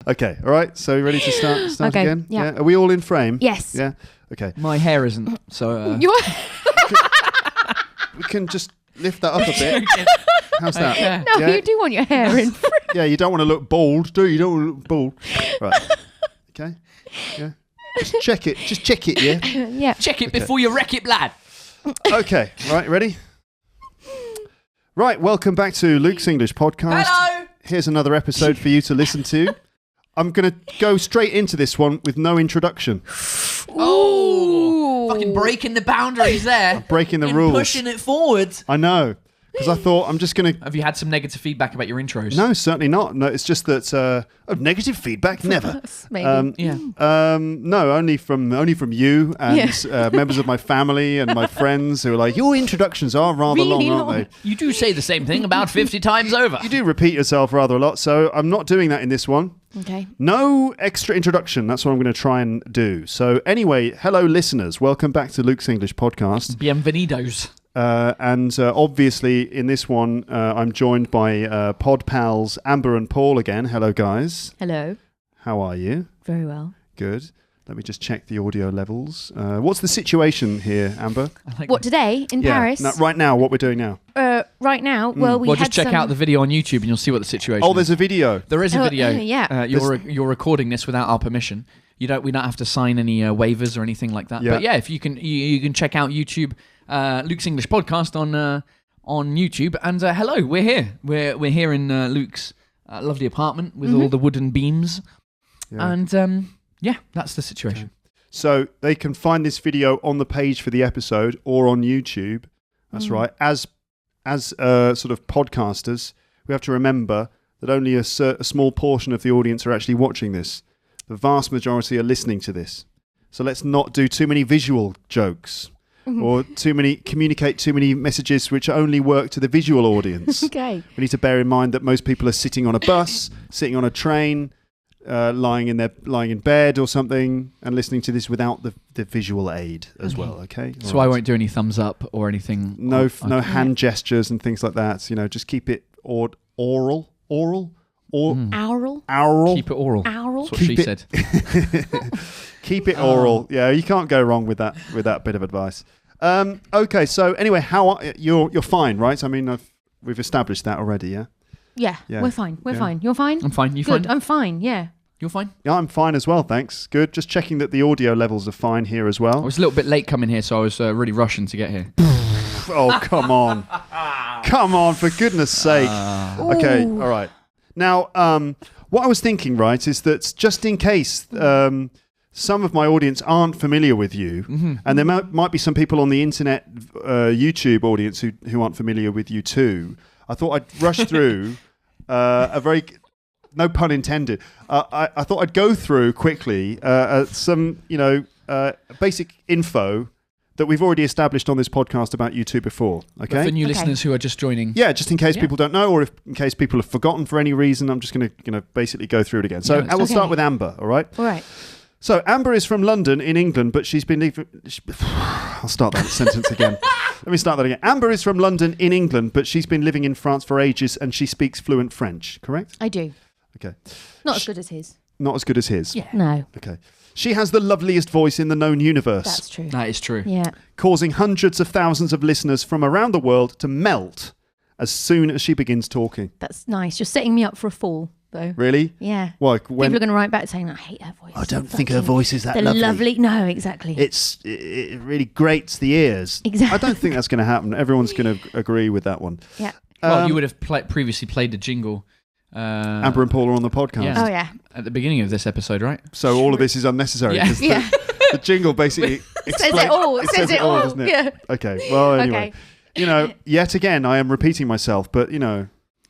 Okay, all right. So ready to start Okay, again? yeah. Are we all in frame? Yes. Yeah. Okay. My hair isn't, so... We can just lift that up a bit. How's that? Yeah. No, Yeah. you do want your hair in. Yeah, you don't want to look bald, do you? You don't want to look bald. Right. Okay. Yeah. Just check it. Just check it, yeah? Yeah. Check it before you wreck it, lad. Okay. Right, ready? Right, welcome back to Luke's English Podcast. Hello! Here's another episode for you to listen to. I'm going to go straight into this one with no introduction. Oh! Fucking breaking the boundaries there. Breaking the And rules. pushing it forward. I know. Because I thought I'm just going to... Have you had some negative feedback about your intros? No, certainly not. No, it's just that negative feedback, never. Maybe. No, only from you and members of my family and my friends who are like, your introductions are rather Really long, aren't they? You do say the same thing about 50 times over. You do repeat yourself rather a lot, so I'm not doing that in this one. Okay. No extra introduction. That's what I'm going to try and do. So anyway, hello listeners. Welcome back to Luke's English Podcast. Bienvenidos. And obviously in this one, I'm joined by pod pals Amber and Paul again. Hello, guys. Hello. How are you? Very well. Good. Let me just check the audio levels. What's the situation here, Amber? What, today in Paris? No, right now, what we're doing now. Right now, well, we Well, had just check out the video on YouTube and you'll see what the situation Oh, is. there's a video. There is a video. yeah. You're recording this without our permission. We don't have to sign any waivers or anything like that. Yeah. But yeah, if you can check out YouTube, Luke's English Podcast on YouTube. And hello, we're here. We're here in Luke's lovely apartment with all the wooden beams. Yeah. And yeah, that's the situation. Okay. So they can find this video on the page for the episode or on YouTube. That's right. As sort of podcasters, we have to remember that only a small portion of the audience are actually watching this. The vast majority are listening to this. So let's not do too many visual jokes or communicate too many messages which only work to the visual audience. Okay. We need to bear in mind that most people are sitting on a bus, sitting on a train, lying in bed or something, and listening to this without the visual aid as well. Okay. So I won't do any thumbs up or anything. No hand gestures and things like that. You know, just keep it oral. Aural. Keep it oral. Aural. That's what she said. Keep it oral. Yeah, you can't go wrong with that bit of advice. Okay, so anyway, you're fine, right? I mean, we've established that already, yeah? Yeah, we're fine. We're fine. You're fine? I'm fine. You Good. fine? I'm fine, yeah. You're fine? Yeah, I'm fine as well, thanks. Good. Just checking that the audio levels are fine here as I well. was a little bit late coming here, so I was really rushing to get here. Oh, come on. Come on, for goodness sake. Okay, all right. Now, what I was thinking, right, is that just in case some of my audience aren't familiar with you, and there might be some people on the internet, YouTube audience who aren't familiar with you too, I thought I'd rush through a very... No pun intended. I thought I'd go through quickly some, basic info that we've already established on this podcast about YouTube before. Okay. But for new listeners who are just joining. Yeah, just in case people don't know, or in case people have forgotten for any reason, I'm just going to basically go through it again. So I will start with Amber. All right. All right. So Amber is from London in England, but she's been I'll start that sentence again. Let me start that again. Amber is from London in England, but she's been living in France for ages, and she speaks fluent French. Correct? I do. Okay. Not as good as his. Not as good as his. Yeah. No. Okay. She has the loveliest voice in the known universe. That's true. That is true. Yeah. Causing hundreds of thousands of listeners from around the world to melt as soon as she begins talking. That's nice. You're setting me up for a fall, though. Really? Yeah. Why? People are going to write back saying, I hate her voice. I don't think her voice is that the lovely. No, exactly. It really grates the ears. Exactly. I don't think that's going to happen. Everyone's going to agree with that one. Yeah. Well, you would have previously played the jingle. Amber and Paul are on the podcast. Yeah. Oh, yeah. At the beginning of this episode, right? So all of this is unnecessary. Yeah. Yeah. The jingle basically says it all. It says it all. doesn't it? Yeah. Okay. Well, anyway. Okay. Yet again, I am repeating myself, but,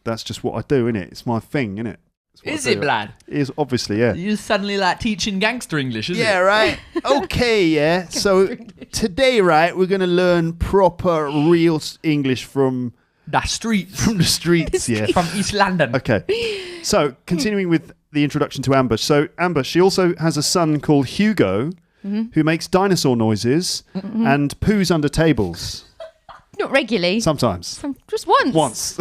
that's just what I do, innit? It's my thing, innit? Is it, Blad? It is, obviously, yeah. You suddenly like teaching gangster English, isn't it? Yeah, right. Okay, yeah. So today, right, we're going to learn proper, real English from The streets. the streets, yeah. From East London. Okay. So, continuing with the introduction to Amber. So, Amber, she also has a son called Hugo who makes dinosaur noises and poos under tables. Not regularly. Sometimes. Just once. Once.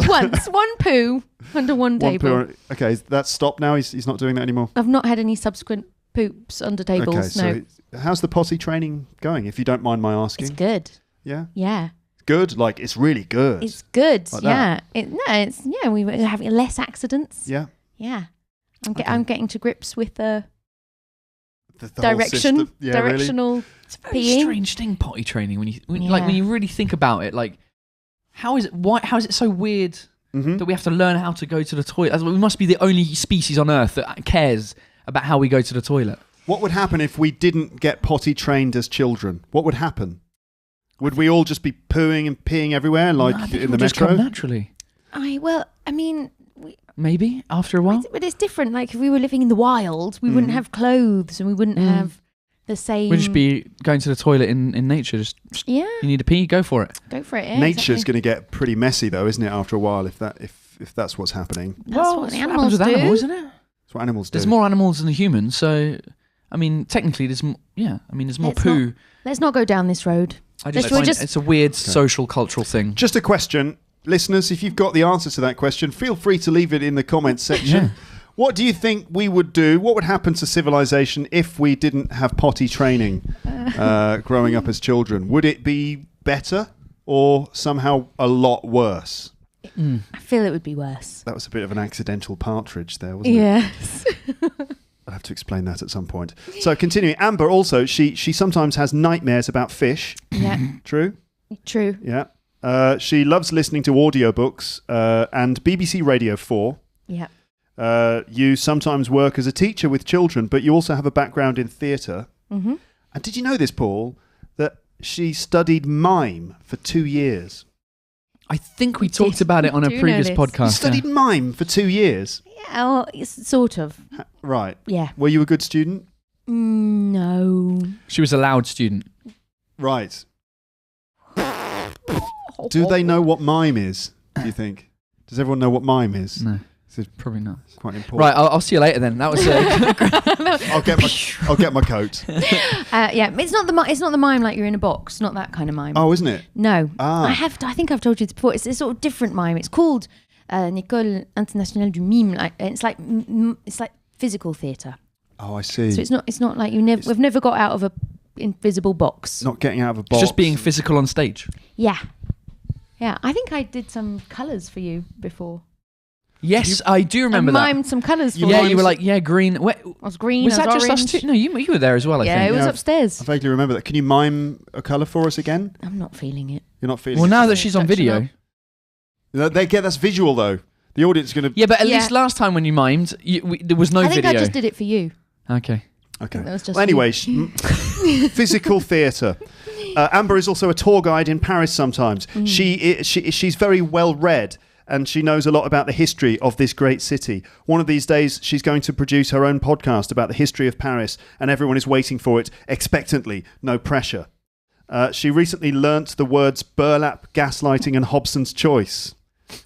One poo under one table. Okay, that's stopped now. He's not doing that anymore. I've not had any subsequent poops under tables. Okay, so how's the potty training going, if you don't mind my asking? It's good. Yeah? Yeah. Good? Like, it's really good. It's good. Like yeah. We were having less accidents. Yeah. Yeah. I'm getting to grips with the whole system. Yeah, directional. Really? It's a very strange thing, potty training. When you really think about it, like, how is it so weird that we have to learn how to go to the toilet? We must be the only species on Earth that cares about how we go to the toilet. What would happen if we didn't get potty trained as children? What would happen? Would we all just be pooing and peeing everywhere, like in the just metro? come naturally. Maybe after a while. But it's different. Like, if we were living in the wild, we wouldn't have clothes and we wouldn't have the same. We'd just be going to the toilet in nature. Just you need to pee, go for it. Go for it. Yeah, Nature's going to get pretty messy, though, isn't it? After a while, if that's what's happening. That's what the animals with do. Animals, isn't it? That's what animals do. There's more animals than humans, so I mean, technically, there's more poo. Let's not go down this road. I just find it's a weird social cultural thing. Just a question. Listeners, if you've got the answer to that question, feel free to leave it in the comments section. Yeah. What do you think we would do? What would happen to civilization if we didn't have potty training growing up as children? Would it be better or somehow a lot worse? I feel it would be worse. That was a bit of an accidental partridge there, wasn't it? Yes. I'll have to explain that at some point. So continuing, Amber also, she sometimes has nightmares about fish. Yeah. True? True. Yeah. She loves listening to audiobooks and BBC Radio 4. Yeah. You sometimes work as a teacher with children, but you also have a background in theatre. Mm-hmm. And did you know this, Paul, that she studied mime for 2 years? I think we talked about it on a previous podcast. You studied mime for 2 years? Yeah, well, sort of. Right. Yeah. Were you a good student? No. She was a loud student. Right. Do they know what mime is, do you think? Does everyone know what mime is? No. Probably not. It's quite important. Right, I'll see you later then. That was I'll get my coat. Yeah, it's not the mime like you're in a box, not that kind of mime. Oh, isn't it? No. Ah. I think I've told you this before. It's a sort of different mime. It's called École Internationale du Mime. It's like physical theatre. Oh, I see. So it's not like we've never got out of a invisible box. Not getting out of a box. It's just being physical on stage. Yeah. Yeah, I think I did some colours for you before. Yes, I do remember that. I mimed some colours for you. Yeah, you were like, green. I was green, was I that was just orange. us two? No, you were there as well, I think. Yeah, it was upstairs. I vaguely remember that. Can you mime a colour for us again? I'm not feeling it. You're not feeling it? Well, now that she's on video. That's visual, though. The audience is going to... Yeah, but at least last time when you mimed, there was no video. I think I just did it for you. Okay. Okay. That was just well, anyway, physical theatre. Amber is also a tour guide in Paris sometimes. She's very well read and she knows a lot about the history of this great city. One of these days, she's going to produce her own podcast about the history of Paris and everyone is waiting for it expectantly, no pressure. She recently learnt the words burlap, gaslighting and Hobson's choice.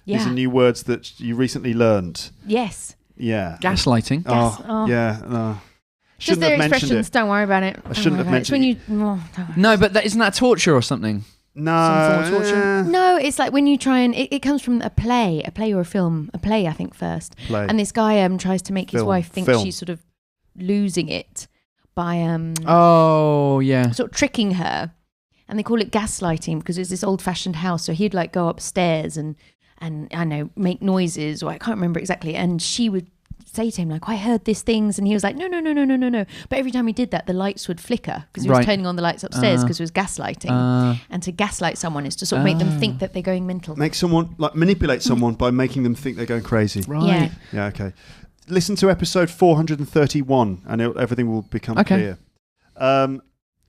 Yeah. These are new words that you recently learned. Yes. Yeah. Gaslighting? Yeah. Just their expressions, don't worry about it. I shouldn't have mentioned it. No, but isn't that torture or something? No. Some form of torture? No, it's like when you try and... It comes from a play or a film. A play, I think, first. Play. And this guy tries to make his wife think she's sort of losing it by... oh, yeah. Sort of tricking her. And they call it gaslighting because it's this old-fashioned house. So he'd like go upstairs and I know, make noises, or I can't remember exactly. And she would say to him like, I heard these things, and he was like, no. But every time he did that, the lights would flicker because he was turning on the lights upstairs because it was gaslighting. And to gaslight someone is to sort of make them think that they're going mental. Manipulate someone by making them think they're going crazy. Right. Yeah. Okay. Listen to episode 431, and everything will become clear.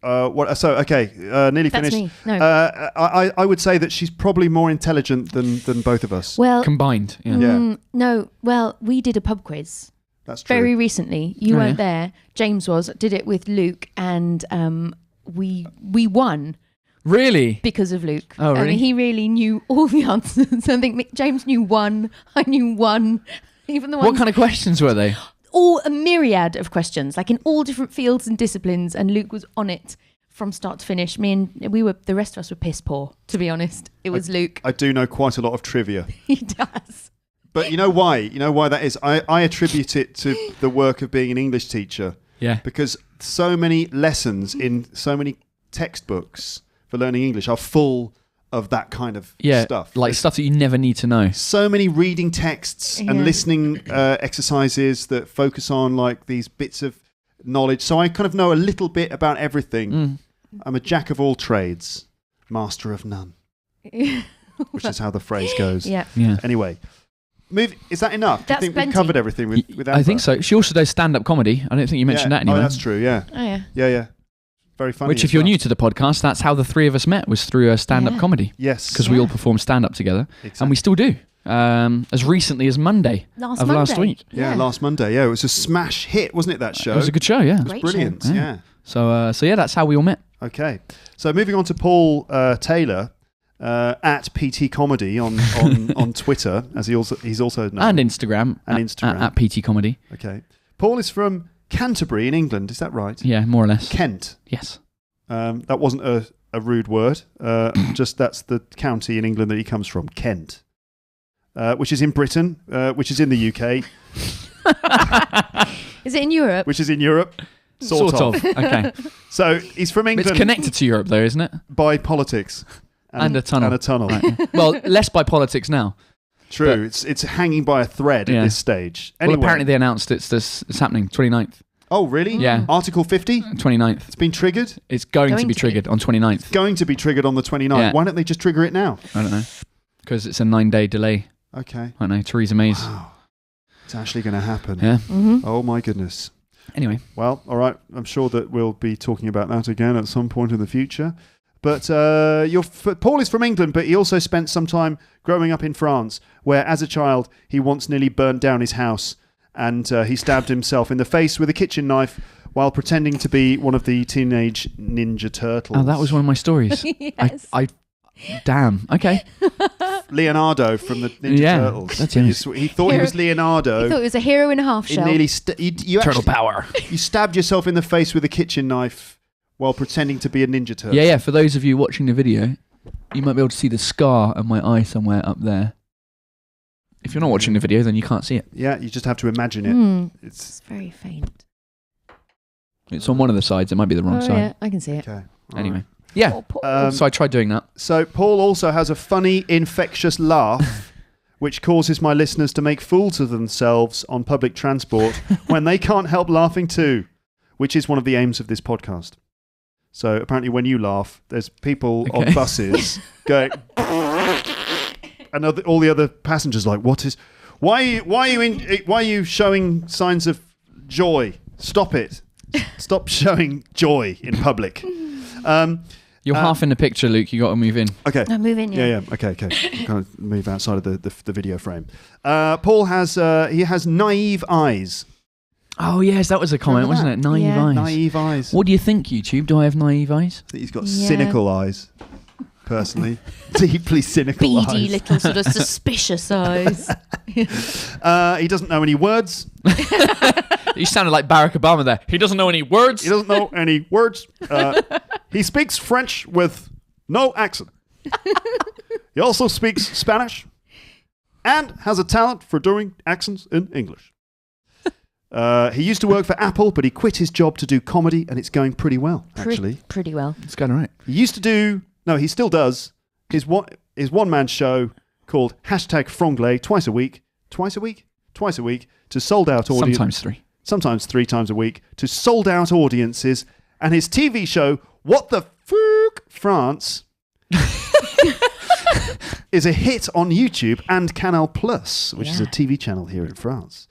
Nearly That's finished. me. No. I would say that she's probably more intelligent than both of us. Well, combined. Yeah. No. Well, we did a pub quiz. That's true. Very recently. You weren't there. James did it with Luke, and we won. Really? Because of Luke. Oh, really? I mean, he really knew all the answers. I think James knew one. I knew one. Even the ones. What kind of questions were they? All a myriad of questions, like in all different fields and disciplines, and Luke was on it from start to finish. The rest of us were piss poor, to be honest. It was Luke. I do know quite a lot of trivia. He does. But you know why? You know why that is? I attribute it to the work of being an English teacher. Yeah. Because so many lessons in so many textbooks for learning English are full of that kind of stuff. Like stuff that you never need to know. So many reading texts and listening exercises that focus on like these bits of knowledge. So I kind of know a little bit about everything. I'm a jack of all trades, master of none. Which is how the phrase goes. Yeah. Anyway. Is that enough? That's Do you think plenty. we've covered everything with Amber? I think so. She also does stand-up comedy. I don't think you mentioned that anywhere. Oh, that's true, yeah. Oh, yeah. Yeah. Very funny. Which, if you're new to the podcast, that's how the three of us met, was through a stand-up comedy. Yes. Because we all perform stand-up together. Exactly. And we still do. As recently as Monday Last week. Yeah, last Monday. Yeah, it was a smash hit, wasn't it, that show? It was a good show, yeah. It was brilliant, yeah. So that's how we all met. Okay. So moving on to Paul Taylor, at PT Comedy on Twitter, as he's also known. And Instagram. At PT Comedy. Okay. Paul is from Canterbury in England, is that right? Yeah, more or less. Kent. Yes. That wasn't a rude word. Just that's the county in England that he comes from, Kent. Which is in Britain, which is in the UK. Is it in Europe? Which is in Europe. Sort of. Okay. So he's from England. It's connected to Europe, though, isn't it? By politics. And a tunnel. And a tunnel. Right. Well, less by politics now. True. It's hanging by a thread at this stage. Anyway. Well, apparently they announced it's happening 29th. Oh, really? Yeah. Article 50? 29th. It's been triggered? It's going to be triggered on 29th. It's going to be triggered on the 29th. Yeah. Why don't they just trigger it now? I don't know. Because it's a 9-day delay. Okay. I don't know. Theresa May's. Wow. It's actually going to happen. Yeah. Mm-hmm. Oh, my goodness. Anyway. Well, all right. I'm sure that we'll be talking about that again at some point in the future. But Paul is from England, but he also spent some time growing up in France, where as a child he once nearly burnt down his house, and he stabbed himself in the face with a kitchen knife while pretending to be one of the teenage Ninja Turtles. Oh, that was one of my stories. Yes. Damn. Okay. Leonardo from the Ninja Turtles. That's him. He thought he was Leonardo. He thought it was a hero and a half He shell. nearly Turtle power. You stabbed yourself in the face with a kitchen knife while pretending to be a Ninja Turtle. Yeah. For those of you watching the video, you might be able to see the scar on my eye somewhere up there. If you're not watching the video, then you can't see it. Yeah, you just have to imagine it. It's very faint. It's on one of the sides. It might be the wrong side. Yeah, I can see it. Okay. Anyway. Right. Yeah. So I tried doing that. So Paul also has a funny, infectious laugh, which causes my listeners to make fools of themselves on public transport when they can't help laughing too, which is one of the aims of this podcast. So apparently when you laugh, there's people on buses going... and all the other passengers are like, why are you showing signs of joy? Stop it. Stop showing joy in public. You're half in the picture, Luke. You got to move in. Okay. No, move in. Yeah. Okay. Kind of move outside of the video frame. Paul has naive eyes. Oh yes, that was a comment, wasn't it? Naive eyes. Naive eyes. What do you think, YouTube? Do I have naive eyes? I think he's got cynical eyes. Personally, deeply cynical eyes. Beady little sort of suspicious eyes. He doesn't know any words. You sounded like Barack Obama there. He doesn't know any words. He doesn't know any words. He speaks French with no accent. He also speaks Spanish and has a talent for doing accents in English. He used to work for Apple, but he quit his job to do comedy, and it's going pretty well, actually. Pretty well. It's going all right. He used to do... No, he still does. His one-man show called #Franglais twice a week to sold-out audiences. Sometimes 3 times a week to sold-out audiences. And his TV show, What the Fuck France, is a hit on YouTube and Canal Plus, which is a TV channel here in France.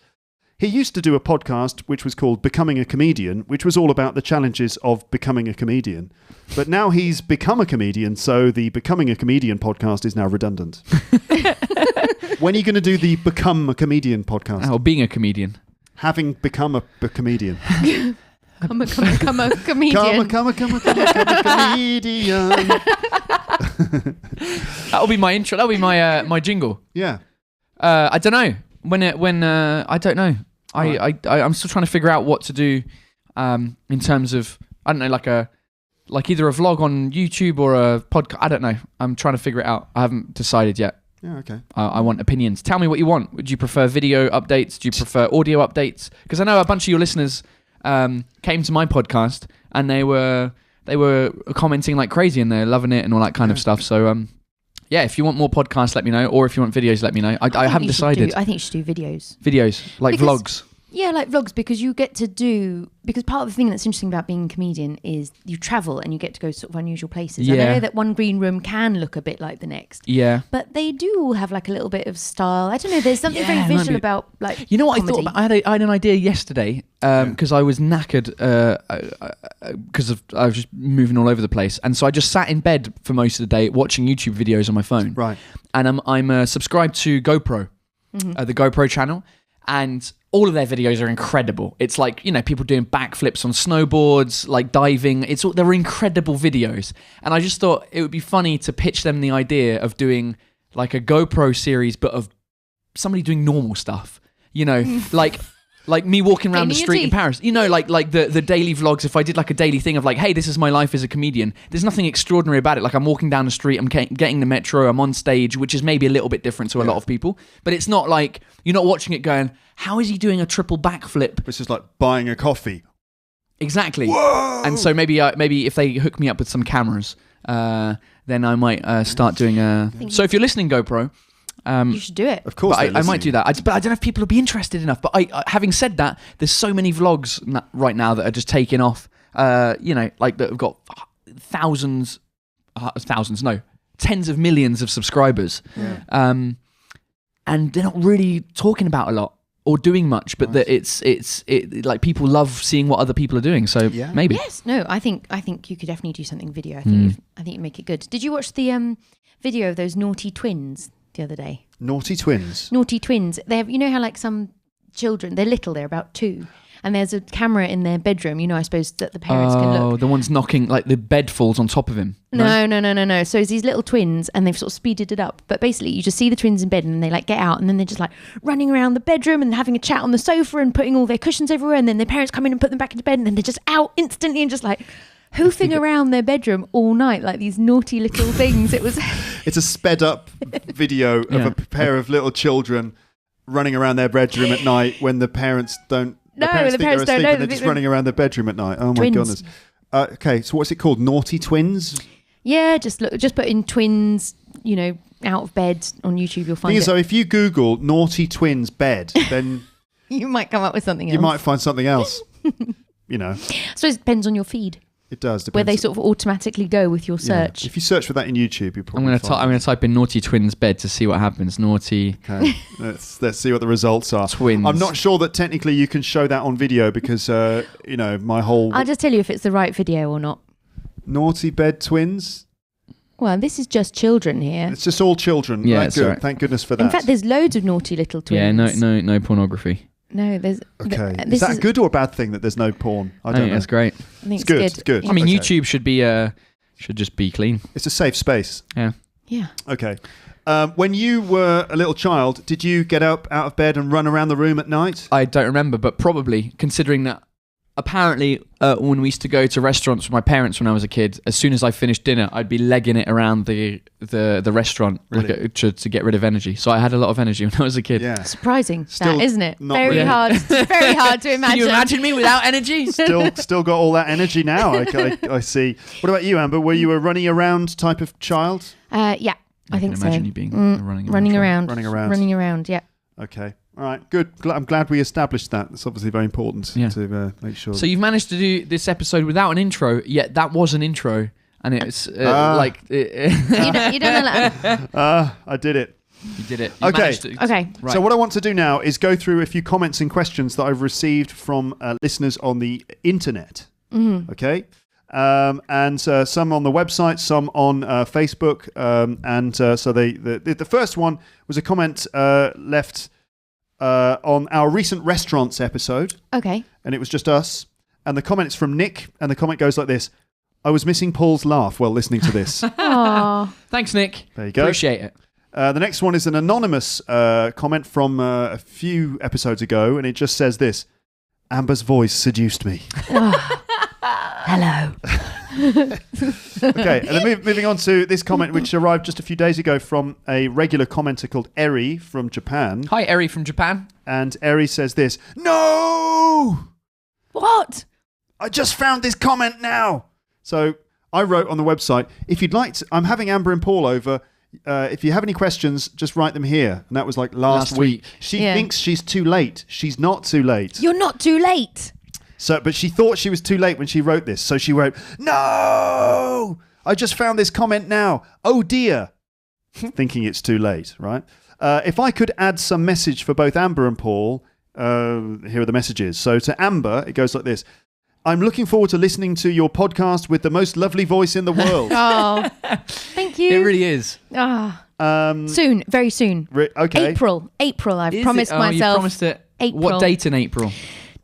He used to do a podcast which was called Becoming a Comedian, which was all about the challenges of becoming a comedian. But now he's become a comedian, so the Becoming a Comedian podcast is now redundant. When are you going to do the Become a Comedian podcast? Oh, being a comedian. Having become a comedian. Come a comedian. Come a comedian. That'll be my intro. That'll be my jingle. Yeah. I don't know. I don't know. I'm still trying to figure out what to do in terms of, I don't know, like like either a vlog on YouTube or a podcast. I don't know. I'm trying to figure it out. I haven't decided yet. Yeah, okay. I want opinions. Tell me what you want. Would you prefer video updates? Do you prefer audio updates? Because I know a bunch of your listeners came to my podcast and they were commenting like crazy and they're loving it and all that kind of stuff. So yeah, if you want more podcasts, let me know. Or if you want videos, let me know. I haven't decided. I think you should do videos. Videos, like vlogs. Yeah, like vlogs, because you get to do... Because part of the thing that's interesting about being a comedian is you travel and you get to go sort of unusual places. Yeah. I know that one green room can look a bit like the next. Yeah. But they do all have like a little bit of style. I don't know, there's something very visual about like You know what comedy. I thought about? I had an idea yesterday because I was knackered because I was just moving all over the place. And so I just sat in bed for most of the day watching YouTube videos on my phone. Right. And I'm subscribed to GoPro, the GoPro channel. And all of their videos are incredible. It's like, you know, people doing backflips on snowboards, like diving. They're incredible videos. And I just thought it would be funny to pitch them the idea of doing like a GoPro series, but of somebody doing normal stuff. You know, like me walking around the street in Paris. You know, like the daily vlogs. If I did like a daily thing of like, hey, this is my life as a comedian. There's nothing extraordinary about it. Like I'm walking down the street, I'm getting the metro, I'm on stage, which is maybe a little bit different to a lot of people. But it's not like, you're not watching it going, how is he doing a triple backflip? It's just like buying a coffee. Exactly. Whoa! And so maybe if they hook me up with some cameras, then I might start doing So if you're listening, GoPro... you should do it. Of course, I might do that. But I don't know if people will be interested enough. But having said that, there's so many vlogs right now that are just taking off. You know, like that have got tens of millions of subscribers. Yeah. And they're not really talking about a lot or doing much. But that it's like people love seeing what other people are doing. So maybe. Yes. No. I think you could definitely do something video. I think you'd make it good. Did you watch the video of those naughty twins the other day? Naughty twins. They have, you know how like some children, they're little, they're about 2, and there's a camera in their bedroom, you know, I suppose that the parents can look. Oh, the one's knocking, like the bed falls on top of him. No. So it's these little twins and they've sort of speeded it up. But basically you just see the twins in bed and they like get out and then they're just like running around the bedroom and having a chat on the sofa and putting all their cushions everywhere, and then their parents come in and put them back into bed and then they're just out instantly and just like hoofing around their bedroom all night like these naughty little things. It's a sped up video of a pair of little children running around their bedroom at night when the parents don't. The parents don't know. And they're just running around their bedroom at night. Oh my goodness. Okay, so what's it called? Naughty twins? Yeah, just put in twins, you know, out of bed on YouTube. You'll find it. So if you Google naughty twins bed, then you might come up with something else. You might find something else. You know. So it depends on your feed. It does. Where they sort of automatically go with your search. Yeah. If you search for that in YouTube, you probably. I'm going to type in naughty twins bed to see what happens. Naughty. Okay. let's see what the results are. Twins. I'm not sure that technically you can show that on video because you know my whole. I'll just tell you if it's the right video or not. Naughty bed twins. Well, this is just children here. It's just all children. Yeah, right, good. Right. Thank goodness for that. In fact, there's loads of naughty little twins. Yeah, no pornography. No, there's. Okay. Is that a good or a bad thing that there's no porn? I don't know. That's great. I think it's good. I mean, YouTube should just be clean. It's a safe space. Yeah. Yeah. Okay. When you were a little child, did you get up out of bed and run around the room at night? I don't remember, but probably, considering that apparently when we used to go to restaurants with my parents when I was a kid, as soon as I finished dinner, I'd be legging it around the restaurant Really? to get rid of energy. So I had a lot of energy when I was a kid. Yeah. Surprising, Still that, isn't it? not Very really. hard. Very hard to imagine. Can you imagine me without energy? Still got all that energy now. I see. What about you, Amber? Were you a running around type of child? Yeah, I think so. Imagine you being running around. Yeah. Okay. All right. Good. I'm glad we established that. It's obviously very important to make sure. So you've managed to do this episode without an intro, yet that was an intro, and it's you don't know that. I did it. You did it. Okay. Okay. Right. So what I want to do now is go through a few comments and questions that I've received from listeners on the internet. Mm-hmm. Okay. And some on the website, some on Facebook, and so the first one was a comment left on our recent restaurants episode. Okay. And it was just us. And the comment is from Nick, and the comment goes like this: "I was missing Paul's laugh while listening to this." Aww. Thanks, Nick. There you go. Appreciate it. The next one is an anonymous comment from a few episodes ago, and it just says this: "Amber's voice seduced me." Hello. Okay, and then moving on to this comment, which arrived just a few days ago from a regular commenter called Eri from Japan. Hi, Eri from Japan. And Eri says this: No! What? I just found this comment now. So I wrote on the website, if you'd like to, I'm having Amber and Paul over. If you have any questions, just write them here. And that was like last week. She thinks she's too late. She's not too late. You're not too late. So, but she thought she was too late when she wrote this. So she wrote, no, I just found this comment now. Oh dear. Thinking it's too late, right? If I could add some message for both Amber and Paul, here are the messages. So to Amber, it goes like this. I'm looking forward to listening to your podcast with the most lovely voice in the world. Oh, thank you. It really is. Soon, very soon. Okay. April. I've promised myself. You promised it. April. What date in April?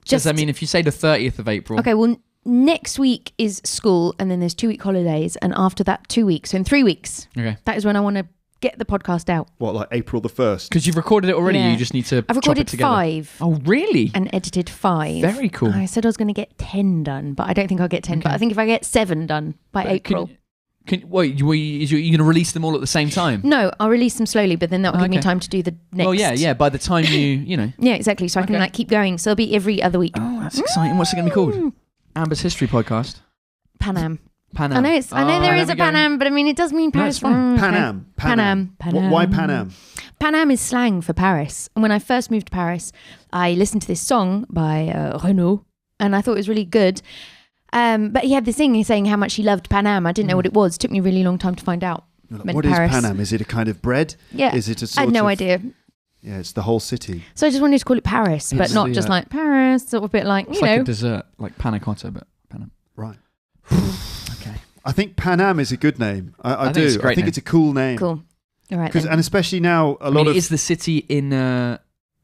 Because, I mean, if you say the 30th of April. Okay, well, next week is school, and then there's 2-week holidays, and after that, 2 weeks. So in 3 weeks, that is when I want to get the podcast out. What, like April the 1st? Because you've recorded it already, you just need to I've recorded chop it together. 5. Oh, really? And edited 5. Very cool. I said I was going to get 10 done, but I don't think I'll get 10. But I think if I get 7 done by April. Wait, are you going to release them all at the same time? No, I'll release them slowly, but then that'll give me time to do the next. Oh, yeah. By the time you know. Yeah, exactly. So I can like keep going. So it'll be every other week. Oh, that's exciting. What's it going to be called? Amber's History Podcast. Pan Am. Pan Am. I know there is a Pan Am, but I mean, it does mean Paris. Pan Am. Why Pan Am? Pan Am is slang for Paris. And when I first moved to Paris, I listened to this song by Renaud, and I thought it was really good. But he had this thing saying how much he loved Pan Am. I didn't know what it was. It took me a really long time to find out. What is Pan Am? Is it a kind of bread? Yeah. Is it a sort I had no of... idea. Yeah, it's the whole city. So I just wanted to call it Paris, but not just like Paris, sort of a bit like, it's like a dessert, like panna cotta, but Pan Am. Right. Okay. I think Pan Am is a good name. I do. It's a great name. It's a cool name. Cool. All right. And especially now, it is the city in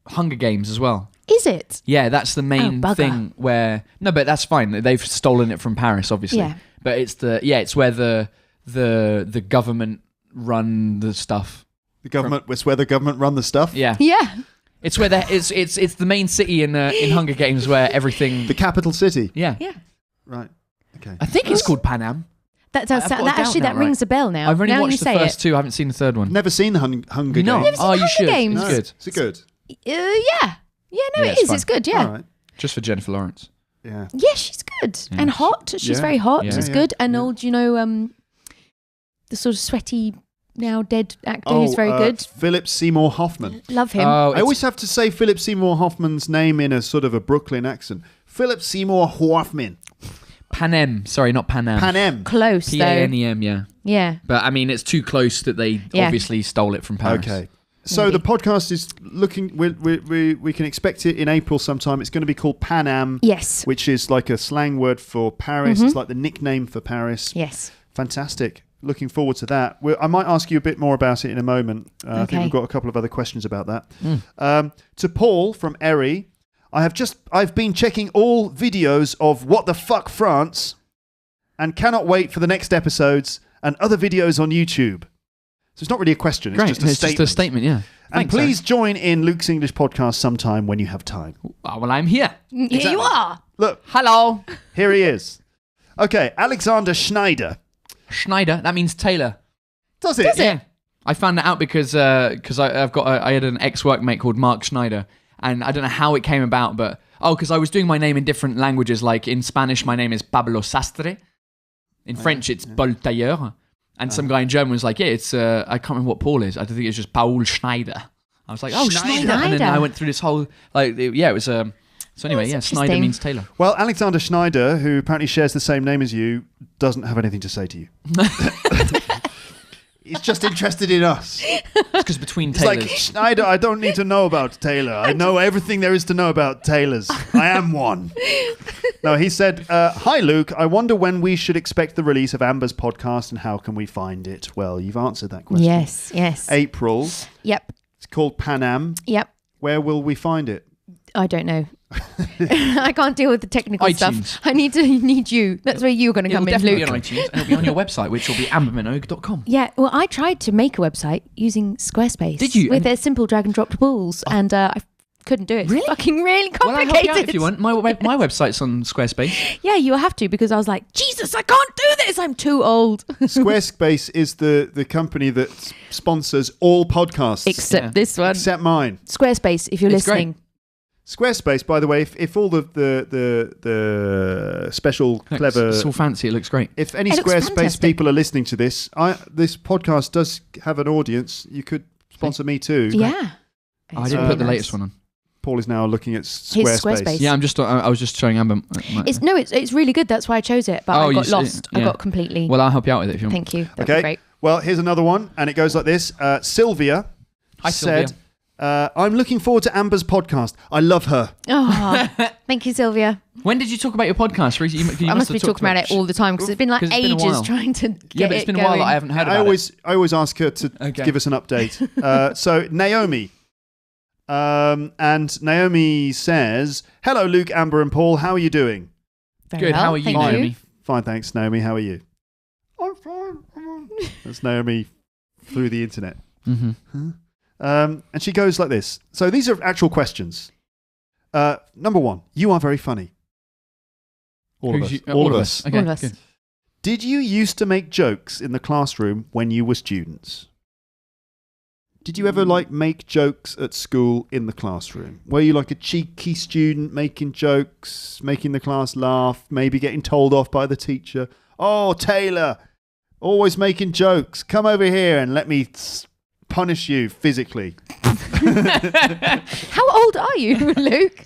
Hunger Games as well. Is it? Yeah, that's the main thing where... No, but that's fine. They've stolen it from Paris, obviously. Yeah. But it's where the government run the stuff. It's where the government run the stuff? Yeah. It's where it's the main city in Hunger Games where everything... The capital city? Yeah. Right. Okay. I think it's called Pan Am. That rings a bell now. I've only now watched the first 2. I haven't seen the third one. Never seen the Hunger Games. Never seen you should. Games? It's good. Is it good? It is. Fun. It's good, yeah. All right. Just for Jennifer Lawrence. Yeah. Yeah, she's good. Yeah. And hot. She's very hot. Yeah. It's good. And old, the sort of sweaty, now dead actor who's very good. Philip Seymour Hoffman. Love him. I always have to say Philip Seymour Hoffman's name in a sort of a Brooklyn accent. Philip Seymour Hoffman. Panem. Sorry, not Pan Am. Panem. Close, though. Panem, yeah. Yeah. But I mean, it's too close that they obviously stole it from Paris. Okay. So the podcast is looking. We can expect it in April sometime. It's going to be called Pan Am. Yes. Which is like a slang word for Paris. It's like the nickname for Paris. Yes. Fantastic. Looking forward to that. I might ask you a bit more about it in a moment. I think we've got a couple of other questions about that. To Paul from Eri, I've been checking all videos of What the Fuck France, and cannot wait for the next episodes and other videos on YouTube. So it's not really a question. It's just a statement. Just a statement, yeah. And please join in Luke's English podcast sometime when you have time. Well, I'm here. Here you are. Look. Hello. Here he is. Okay, Alexander Schneider. Schneider, that means tailor. Does it? Yeah. I found that out because I had an ex-workmate called Mark Schneider, and I don't know how it came about, but because I was doing my name in different languages. Like in Spanish, my name is Pablo Sastre. In French, it's Paul Tailleur. And some guy in German was like, it's, I can't remember what Paul is. I think it's just Paul Schneider. I was like, Schneider. And then I went through this whole, it was, so anyway, Schneider means tailor. Well, Alexander Schneider, who apparently shares the same name as you, doesn't have anything to say to you. He's just interested in us. It's because between tailors. It's like, Schneider, I don't need to know about Taylor. I know everything there is to know about tailors. I am one. No, he said, hi, Luke. I wonder when we should expect the release of Amber's podcast and how can we find it? Well, you've answered that question. Yes. April. Yep. It's called Pan Am. Yep. Where will we find it? I don't know. I can't deal with the technical iTunes. stuff. I need you. That's where you're going to come in, Luke. It'll definitely be on iTunes, and it'll be on your website, which will be amberminogue.com. Yeah, well, I tried to make a website using Squarespace. Did you? With their simple drag and drop tools, and I couldn't do it. It's fucking really Well, I'll complicated. help you out if you want. My website's on Squarespace. Yeah, you have to, because I was like, Jesus, I can't do this. I'm too old. Squarespace is the company that sponsors all podcasts. Except this one. Except mine. Squarespace, if you're It's listening. great. Squarespace, by the way, if all the special, clever... It's all fancy. It looks great. If any It looks Squarespace fantastic. people are listening to this, this podcast does have an audience. You could sponsor me too. Yeah. I didn't put the nice. latest one on. Paul is now looking at Squarespace. Squarespace. Yeah, I was just showing Amber. It's really good. That's why I chose it. But Oh, I got you lost. I yeah. got completely. Well, I'll help you out with it if you want. Thank you. That'd Okay. be great. Well, here's another one, and it goes like this. Sylvia Hi, said, Sylvia. I'm looking forward to Amber's podcast. I love her. Oh, thank you, Sylvia. When did you talk about your podcast? You I must be talking about it all the time, because it's been like 'Cause it's been a ages while. trying to get Yeah, but it's been a while going. that I haven't heard about I always ask her to Okay. give us an update. So Naomi, and Naomi says, "Hello, Luke, Amber, and Paul. How are you doing?" Very Good. well, How are you, thank Naomi? Fine, thanks, Naomi. How are you? I'm fine. That's Naomi through the internet. Mm-hmm. And she goes like this. So these are actual questions. Number one, you are very funny. All of us. All of us. Okay, All of us. good. Did you used to make jokes in the classroom when you were students? Did you ever make jokes at school in the classroom? Were you like a cheeky student making jokes, making the class laugh, maybe getting told off by the teacher? Oh, Taylor, always making jokes. Come over here and let me punish you physically. How old are you, Luke?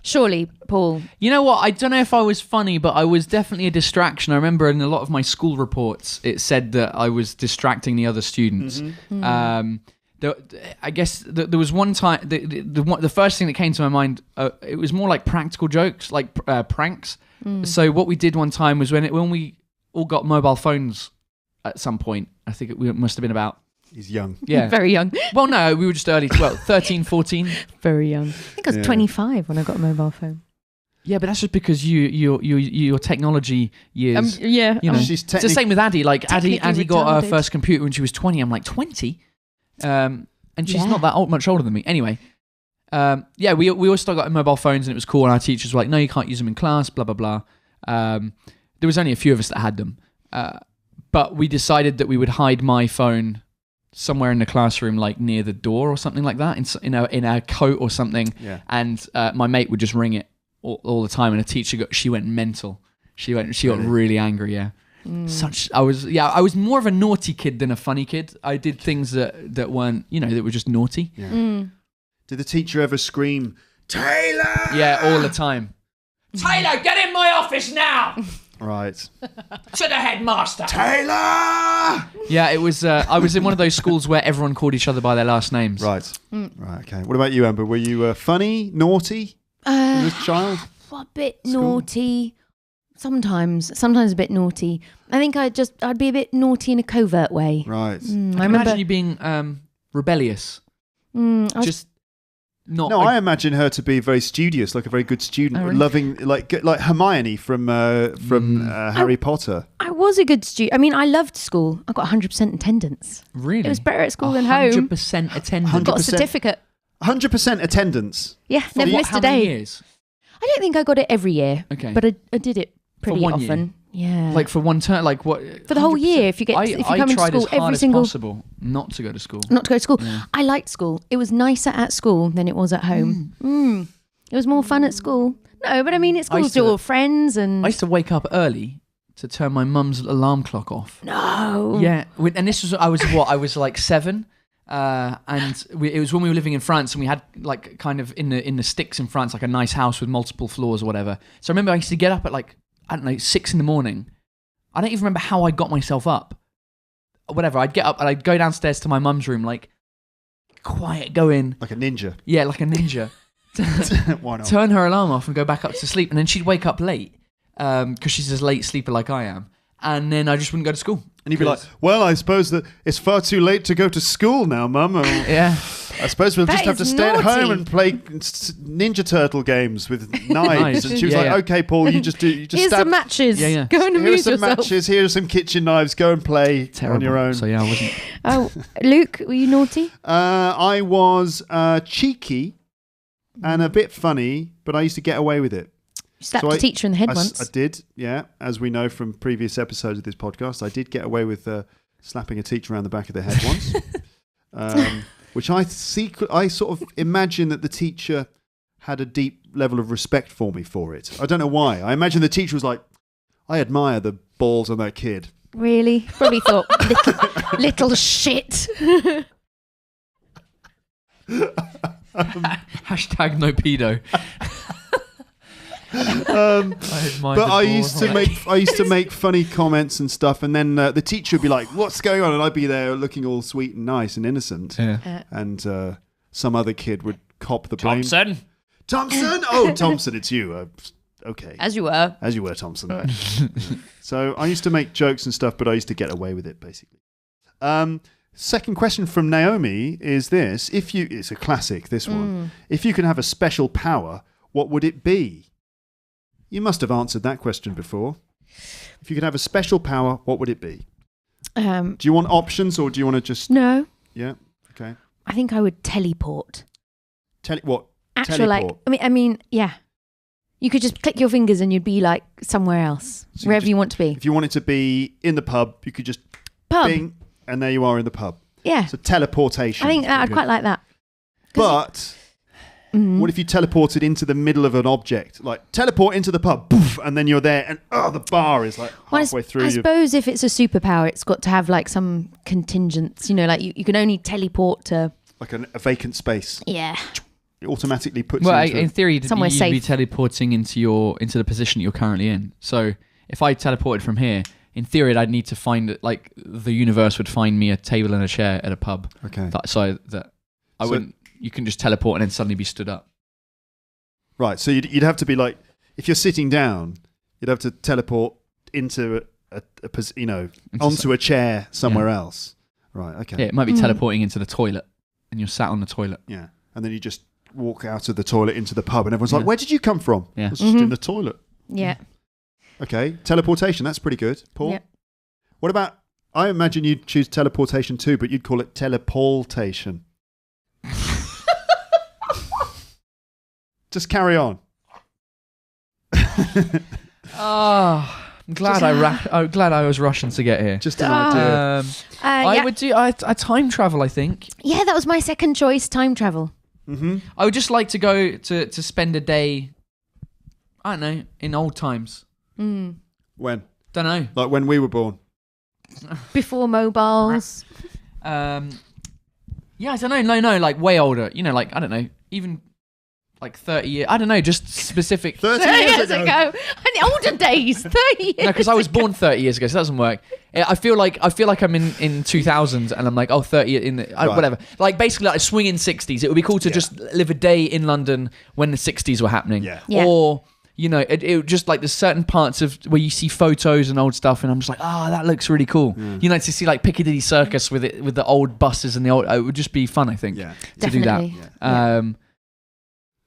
Surely, Paul. You know what? I don't know if I was funny, but I was definitely a distraction. I remember in a lot of my school reports, it said that I was distracting the other students. I guess there was one time, the first thing that came to my mind, it was more like practical jokes, like pranks. So what we did one time was when we all got mobile phones at some point, I think it must have been about... He's young. Yeah. Very young. Well, no, we were just early, 13, 14. Very young. I think I was 25 when I got a mobile phone. Yeah, but that's just because your technology years. Yeah. You know, She's it's the same with Addie. Like Addie technically got her retarded. first computer when she was 20. I'm like 20, and she's not that much older than me. Anyway, we all still got mobile phones and it was cool. And our teachers were like, "No, you can't use them in class." Blah blah blah. There was only a few of us that had them, but we decided that we would hide my phone somewhere in the classroom, like near the door or something like that, in a coat or something. Yeah. And my mate would just ring it all the time, and a teacher she went mental. She got really angry. Yeah. I was more of a naughty kid than a funny kid. I did things that weren't, that were just naughty. Yeah. Did the teacher ever scream, "Taylor"? Yeah, all the time. Taylor, get in my office now. Right. To the headmaster. Taylor! Yeah, it was. I was in one of those schools where everyone called each other by their last names. Right. Right, okay. What about you, Amber? Were you funny, naughty as a child? A bit School? naughty. Sometimes a bit naughty. I think I'd be a bit naughty in a covert way. Right. I can imagine you being rebellious. Just not. No, I imagine her to be very studious, like a very good student, really? loving, like Hermione from Harry Potter. I was a good student. I mean, I loved school. I got 100% attendance. Really? It was better at school than home. 100% attendance. I got a 100%. certificate. 100% attendance. Yeah, never missed how a day. many years? I don't think I got it every year. Okay. But I did it pretty one often. year? Yeah. Like for one term, like what? For the whole 100%? year, if you come into I tried school as hard every as single possible not to go to school. not to go to school. Yeah. I liked school. It was nicer at school than it was at home. It was more fun at school. No, but I mean, at school, used to- you're all friends and... I used to wake up early to turn my mum's alarm clock off. No. Yeah, and this was I was like 7, and it was when we were living in France, and we had like kind of in the sticks in France, like a nice house with multiple floors or whatever. So I remember I used to get up at like, I don't know, 6 a.m. I don't even remember how I got myself up. Whatever, I'd get up and I'd go downstairs to my mum's room, like quiet, go in. Like a ninja. Yeah, like a ninja. Why not? Turn her alarm off and go back up to sleep, and then she'd wake up late because she's a late sleeper like I am, and then I just wouldn't go to school. And you'd be like, well, I suppose that it's far too late to go to school now, Mum. Or, Yeah. I suppose we'll That just have to is stay at home naughty. and play Ninja Turtle games with knives. And she was Yeah, like, yeah. "Okay, Paul, you just Here's stab. some matches. Yeah, yeah. Go and Here are amuse some yourself. matches. Here are some kitchen knives. Go and play on your own." So yeah, I wasn't. Oh, Luke, were you naughty? I was cheeky and a bit funny, but I used to get away with it. You slapped So a teacher in the head I once. did, yeah. As we know from previous episodes of this podcast, I did get away with slapping a teacher around the back of the head once, which I sort of imagine that the teacher had a deep level of respect for me for it. I don't know why. I imagine the teacher was like, "I admire the balls on that kid." Really? Probably thought, little shit. Hashtag no pedo. But I used to make funny comments and stuff, and then the teacher would be like, "What's going on?" And I'd be there looking all sweet and nice and innocent, Yeah. and some other kid would cop the blame. Thompson. Oh, Thompson, it's you. Okay, As you were. Thompson. So I used to make jokes and stuff, but I used to get away with it basically. Second question from Naomi is this: it's a classic. This one. If you could have a special power, what would it be? You must have answered that question before. If you could have a special power, what would it be? Do you want options or do you want to just... No. Yeah, okay. I think I would teleport. What? Actual, Teleport? I mean, yeah. You could just click your fingers and you'd be like somewhere else, So wherever you want to be. If you wanted to be in the pub, you could just Pub. bing, and there you are in the pub. Yeah. So teleportation. I think I'd quite like that. But... What if you teleported into the middle of an object? Like, teleport into the pub, poof, and then you're there, and the bar is like halfway through. I suppose if it's a superpower, it's got to have like some contingents. You know, like you can only teleport to... Like a vacant space. Yeah. It automatically puts Well, you into in theory, somewhere you'd be safe. teleporting into the position you're currently in. So if I teleported from here, in theory, I'd need to find like the universe would find me a table and a chair at a pub. Okay. So I wouldn't. You can just teleport and then suddenly be stood up. Right, so you'd have to be like, if you're sitting down, you'd have to teleport into onto a chair somewhere else. Right, okay. Yeah, it might be teleporting into the toilet, and you're sat on the toilet. Yeah, and then you just walk out of the toilet into the pub, and everyone's like, "Where did you come from?" Yeah. I was just in the toilet. Yeah. Okay, teleportation, that's pretty good. Paul? Yeah. What about, I imagine you'd choose teleportation too, but you'd call it teleportation. Just carry on. I'm glad I'm glad I was rushing to get here. Just an idea. I would do I time travel. I think Yeah, that was my second choice, time travel. Mm-hmm. I would just like to go to spend a day. I don't know, in old times. When? Don't know. Like when we were born. Before mobiles. Yeah, I don't know. No, like way older. You know, like I don't know, even like 30 years. I don't know, just specific. 30 30 years years ago. And older days, 30 years. No, because I was born 30 years ago, so that doesn't work. I feel like I'm in 2000s, and I'm like, 30 in the, Right. whatever. Like basically, like swinging 60s. It would be cool to just live a day in London when the 60s were happening. Yeah. Yeah. Or you know, it just like there's certain parts of where you see photos and old stuff, and I'm just like, that looks really cool. You know, to see like Piccadilly Circus with the old buses and the old. It would just be fun, I think. Yeah. To do that. Definitely.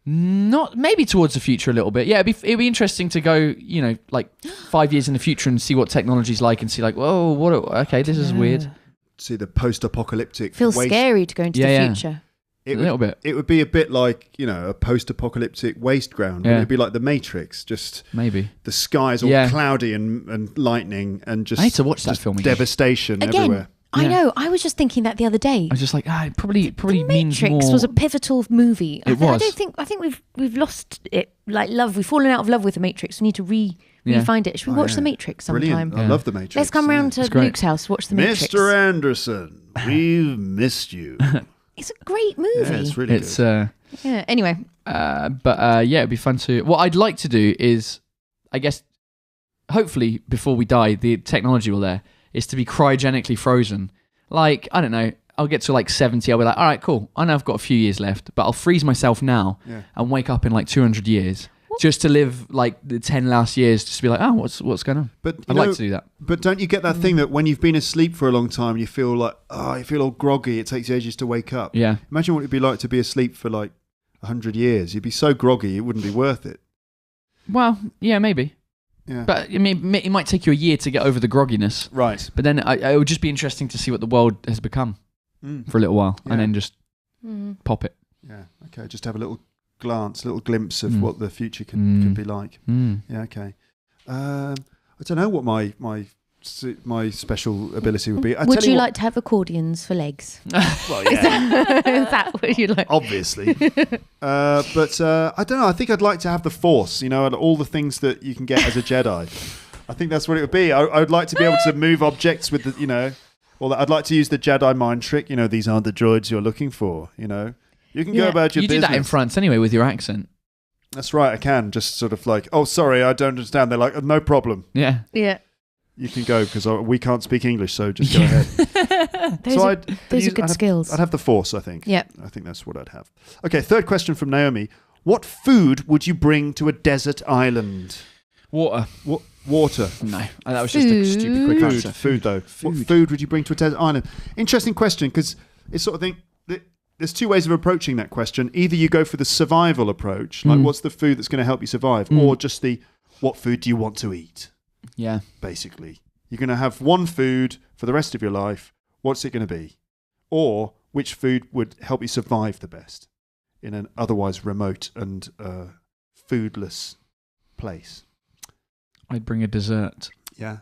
Not maybe towards the future a little bit. Yeah, it'd be interesting to go, you know, like 5 years in the future and see what technology's like, and see like, whoa, okay, this is weird. See the post-apocalyptic Feels waste. scary to go into the future. It A little bit. It would be a bit like, you know, a post-apocalyptic waste ground. Yeah. It'd be like the Matrix, just Maybe. the skies all cloudy and lightning and just I need to watch that just film again. devastation Again, everywhere. I Yeah. know. I was just thinking that the other day. I was just like, it probably The means Matrix more. was a pivotal movie. It was. I think we've lost it. Like love, we've fallen out of love with the Matrix. We need to re-find it. Should we watch the Matrix sometime? Brilliant. I love the Matrix. Let's come round to It's great. Luke's house, watch the Matrix. Mr. Anderson, we've missed you. It's a great movie. Yeah, it's really It's good. Yeah. Anyway, but yeah, it'd be fun to. What I'd like to do is, I guess, hopefully before we die, the technology will there is to be cryogenically frozen. Like I don't know, I'll get to like 70. I'll be like, all right, cool. I know I've got a few years left, but I'll freeze myself now and wake up in like 200 years just to live like the 10 last years, just to be like, oh, what's going on? But I'd like to do that. But don't you get that thing that when you've been asleep for a long time, you feel like, you feel all groggy. It takes you ages to wake up. Yeah. Imagine what it'd be like to be asleep for like 100 years. You'd be so groggy, it wouldn't be worth it. Well, yeah, maybe. Yeah. But I mean, it might take you a year to get over the grogginess. Right. But then it would just be interesting to see what the world has become for a little while, and then just pop it. Yeah. Okay. Just have a little glance, a little glimpse of what the future could be like. Yeah. Okay. I don't know what my special ability would be. Would you like to have accordions for legs? Well, yeah. Is that what you like? Obviously. But I don't know. I think I'd like to have the Force, and all the things that you can get as a Jedi. I think that's what it would be. I would like to be able to move objects with well, I'd like to use the Jedi mind trick. These aren't the droids you're looking for, You can go about your business. You do that in France anyway with your accent. That's right. I can just sort of like, oh, sorry, I don't understand. They're like, no problem. Yeah. Yeah. You can go because we can't speak English, so just go ahead. Those are good skills. I'd have the Force, I think. Yeah. I think that's what I'd have. Okay, third question from Naomi. What food would you bring to a desert island? Water. Water. No, that was just a stupid quick answer. Food, though. What food would you bring to a desert island? Interesting question, because it's sort of thing. There's two ways of approaching that question. Either you go for the survival approach, like what's the food that's going to help you survive, or just what food do you want to eat? Yeah. Basically, you're going to have one food for the rest of your life. What's it going to be? Or which food would help you survive the best in an otherwise remote and foodless place? I'd bring a dessert. Yeah.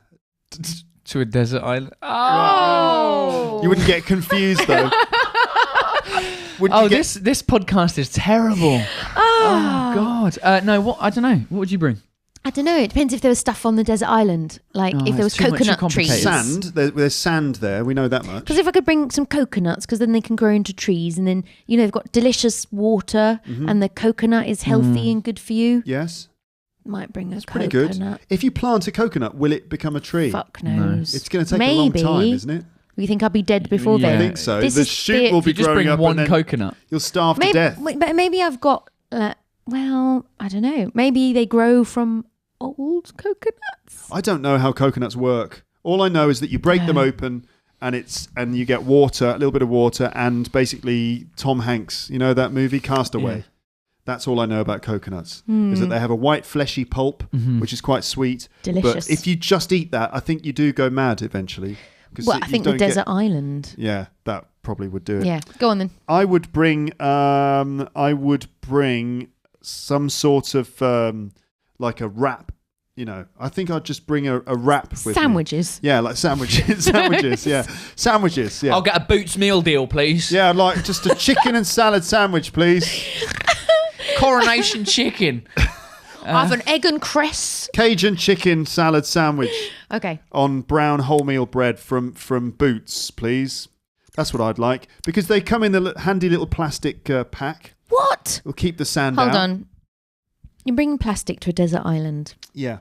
To a desert island. Oh! You wouldn't get confused, though. This podcast is terrible. Oh God. No, I don't know. What would you bring? I don't know. It depends if there was stuff on the desert island, like if there was coconut trees. Sand. There's sand there. We know that much. Because if I could bring some coconuts, because then they can grow into trees, and then they've got delicious water, and the coconut is healthy and good for you. Yes. Might bring a pretty coconut. Good. If you plant a coconut, will it become a tree? Fuck knows. It's going to take a long time, isn't it? You think I'll be dead before then? I think so. The shoot will be growing up, one and then coconut. You'll starve to death. But maybe I've got. Well, I don't know. Maybe they grow from old coconuts. I don't know how coconuts work. All I know is that you break them open, and you get water, a little bit of water, and basically Tom Hanks. You know that movie Castaway. Yeah. That's all I know about coconuts, is that they have a white fleshy pulp, which is quite sweet. Delicious. But if you just eat that, I think you do go mad eventually. Well, I think the desert island. Yeah, that probably would do it. Yeah, go on then. I would bring some sort of like a wrap. I think I'd just bring a wrap with sandwiches. Me. Yeah, like sandwiches. Sandwiches. Yeah. I'll get a Boots meal deal, please. Yeah, I'd like just a chicken and salad sandwich, please. Coronation chicken. I have an egg and cress. Cajun chicken salad sandwich. Okay. On brown wholemeal bread from Boots, please. That's what I'd like. Because they come in the handy little plastic pack. What? It'll keep the sand out. Hold on. You're bringing plastic to a desert island. Yeah.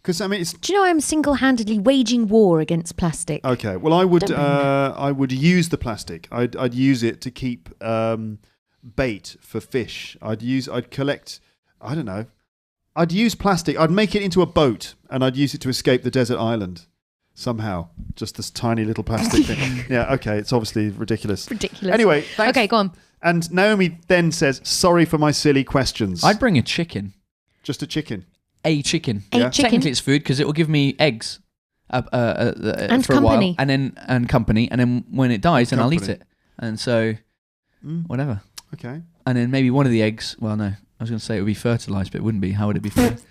Because do you know I'm single-handedly waging war against plastic? Okay. Well, I would use the plastic. I'd use it to keep bait for fish. I'd collect. I don't know. I'd use plastic. I'd make it into a boat, and I'd use it to escape the desert island somehow. Just this tiny little plastic thing. Yeah. Okay. It's obviously ridiculous. Anyway. Thanks. Okay. Go on. And Naomi then says, "Sorry for my silly questions." I'd bring a chicken. Just a chicken. A chicken. Yeah. Chicken. Technically, it's food because it will give me eggs and for company. a while, and company, and then when it dies, then I'll eat it. And so, whatever. Okay. And then maybe one of the eggs. Well, no, I was going to say it would be fertilised, but it wouldn't be. How would it be fertilised?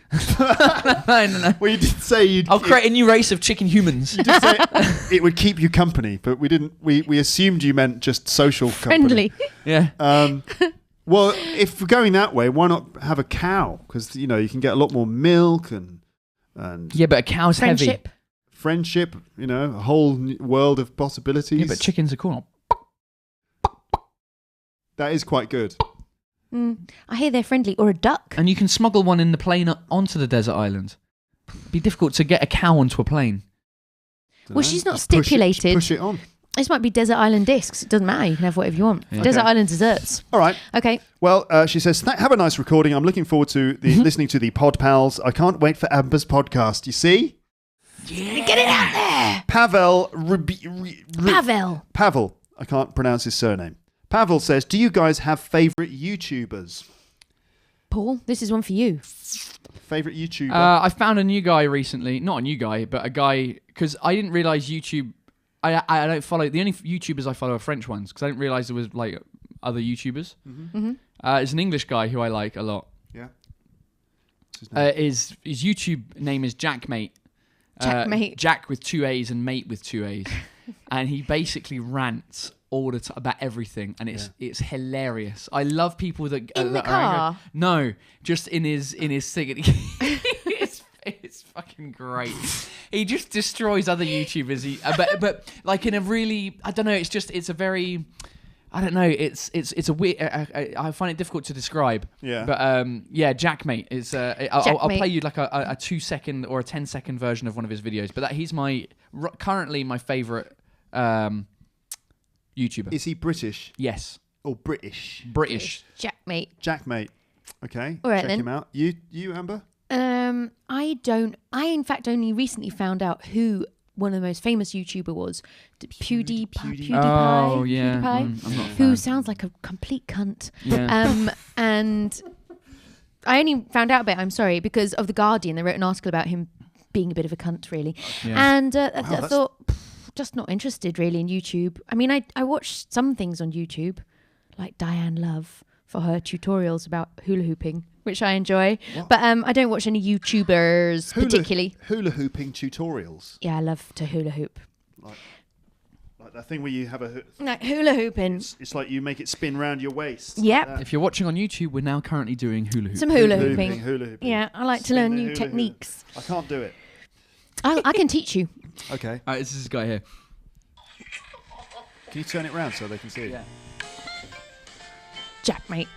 No. Well, you did say I'll create a new race of chicken humans. You did say it would keep you company, but we didn't. We assumed you meant just social company. Friendly. Yeah. Well, if we're going that way, why not have a cow? Because you can get a lot more milk and yeah, but a cow's heavy. Friendship, a whole world of possibilities. Yeah, but chickens are cool. That is quite good. I hear they're friendly. Or a duck. And you can smuggle one in the plane onto the desert island. It'd be difficult to get a cow onto a plane. Well, she's not stipulated. Push it on. This might be Desert Island Discs. It doesn't matter. You can have whatever you want. Yeah. Desert Okay. Island Desserts. All right. Okay. Well, she says, have a nice recording. I'm looking forward to listening to the Pod Pals. I can't wait for Amber's podcast. You see? Yeah. Get it out there. Pavel. Pavel. I can't pronounce his surname. Pavel says, do you guys have favourite YouTubers? Paul, this is one for you. Favourite YouTuber? I found a new guy recently. Not a new guy, but a guy... Because I didn't realise YouTube... I don't follow... The only YouTubers I follow are French ones, because I didn't realise there was, like, other YouTubers. Mm-hmm. It's an English guy who I like a lot. Yeah. What's his name? His YouTube name is Jackmate. Jackmate. Jack with 2 A's and mate with 2 A's. And he basically rants all the time about everything, and it's hilarious. I love people that In the that are car? No, just in his thing. It's fucking great. He just destroys other YouTubers. But like in a really, I don't know. It's a very, I don't know. It's a weird. I find it difficult to describe. Yeah. But Jackmate is. I'll Jackmate. play you like a 2-second or a 10-second version of one of his videos. But he's currently my favorite YouTuber. Is he British Yes, or British? British. Jackmate. Jackmate. Okay. All right, Check then. him out. You, Amber? I in fact only recently found out who one of the most famous YouTuber was. PewDiePie. Oh yeah, PewDiePie, I'm not a who fan. sounds like a complete cunt. Yeah. And I only found out about it, I'm sorry, because of The Guardian. They wrote an article about him being a bit of a cunt, really. Yeah. And I that's- thought, just not interested really in YouTube. I mean, I watched some things on YouTube, like Diane Love for her tutorials about hula hooping, which I enjoy. What? But I don't watch any YouTubers particularly. Hula hooping tutorials. Yeah, I love to hula hoop. Like that thing where you have Like hula hooping. it's like you make it spin round your waist. Yep. Like that. If you're watching on YouTube, we're now currently doing hula hoop. Some hula hooping. Hula hooping. Yeah, I like to Spin learn the new hula hoop. techniques. I can't do it. I can teach you. Okay. This is this guy here. Can you turn it round so they can see? Yeah. Jack, mate.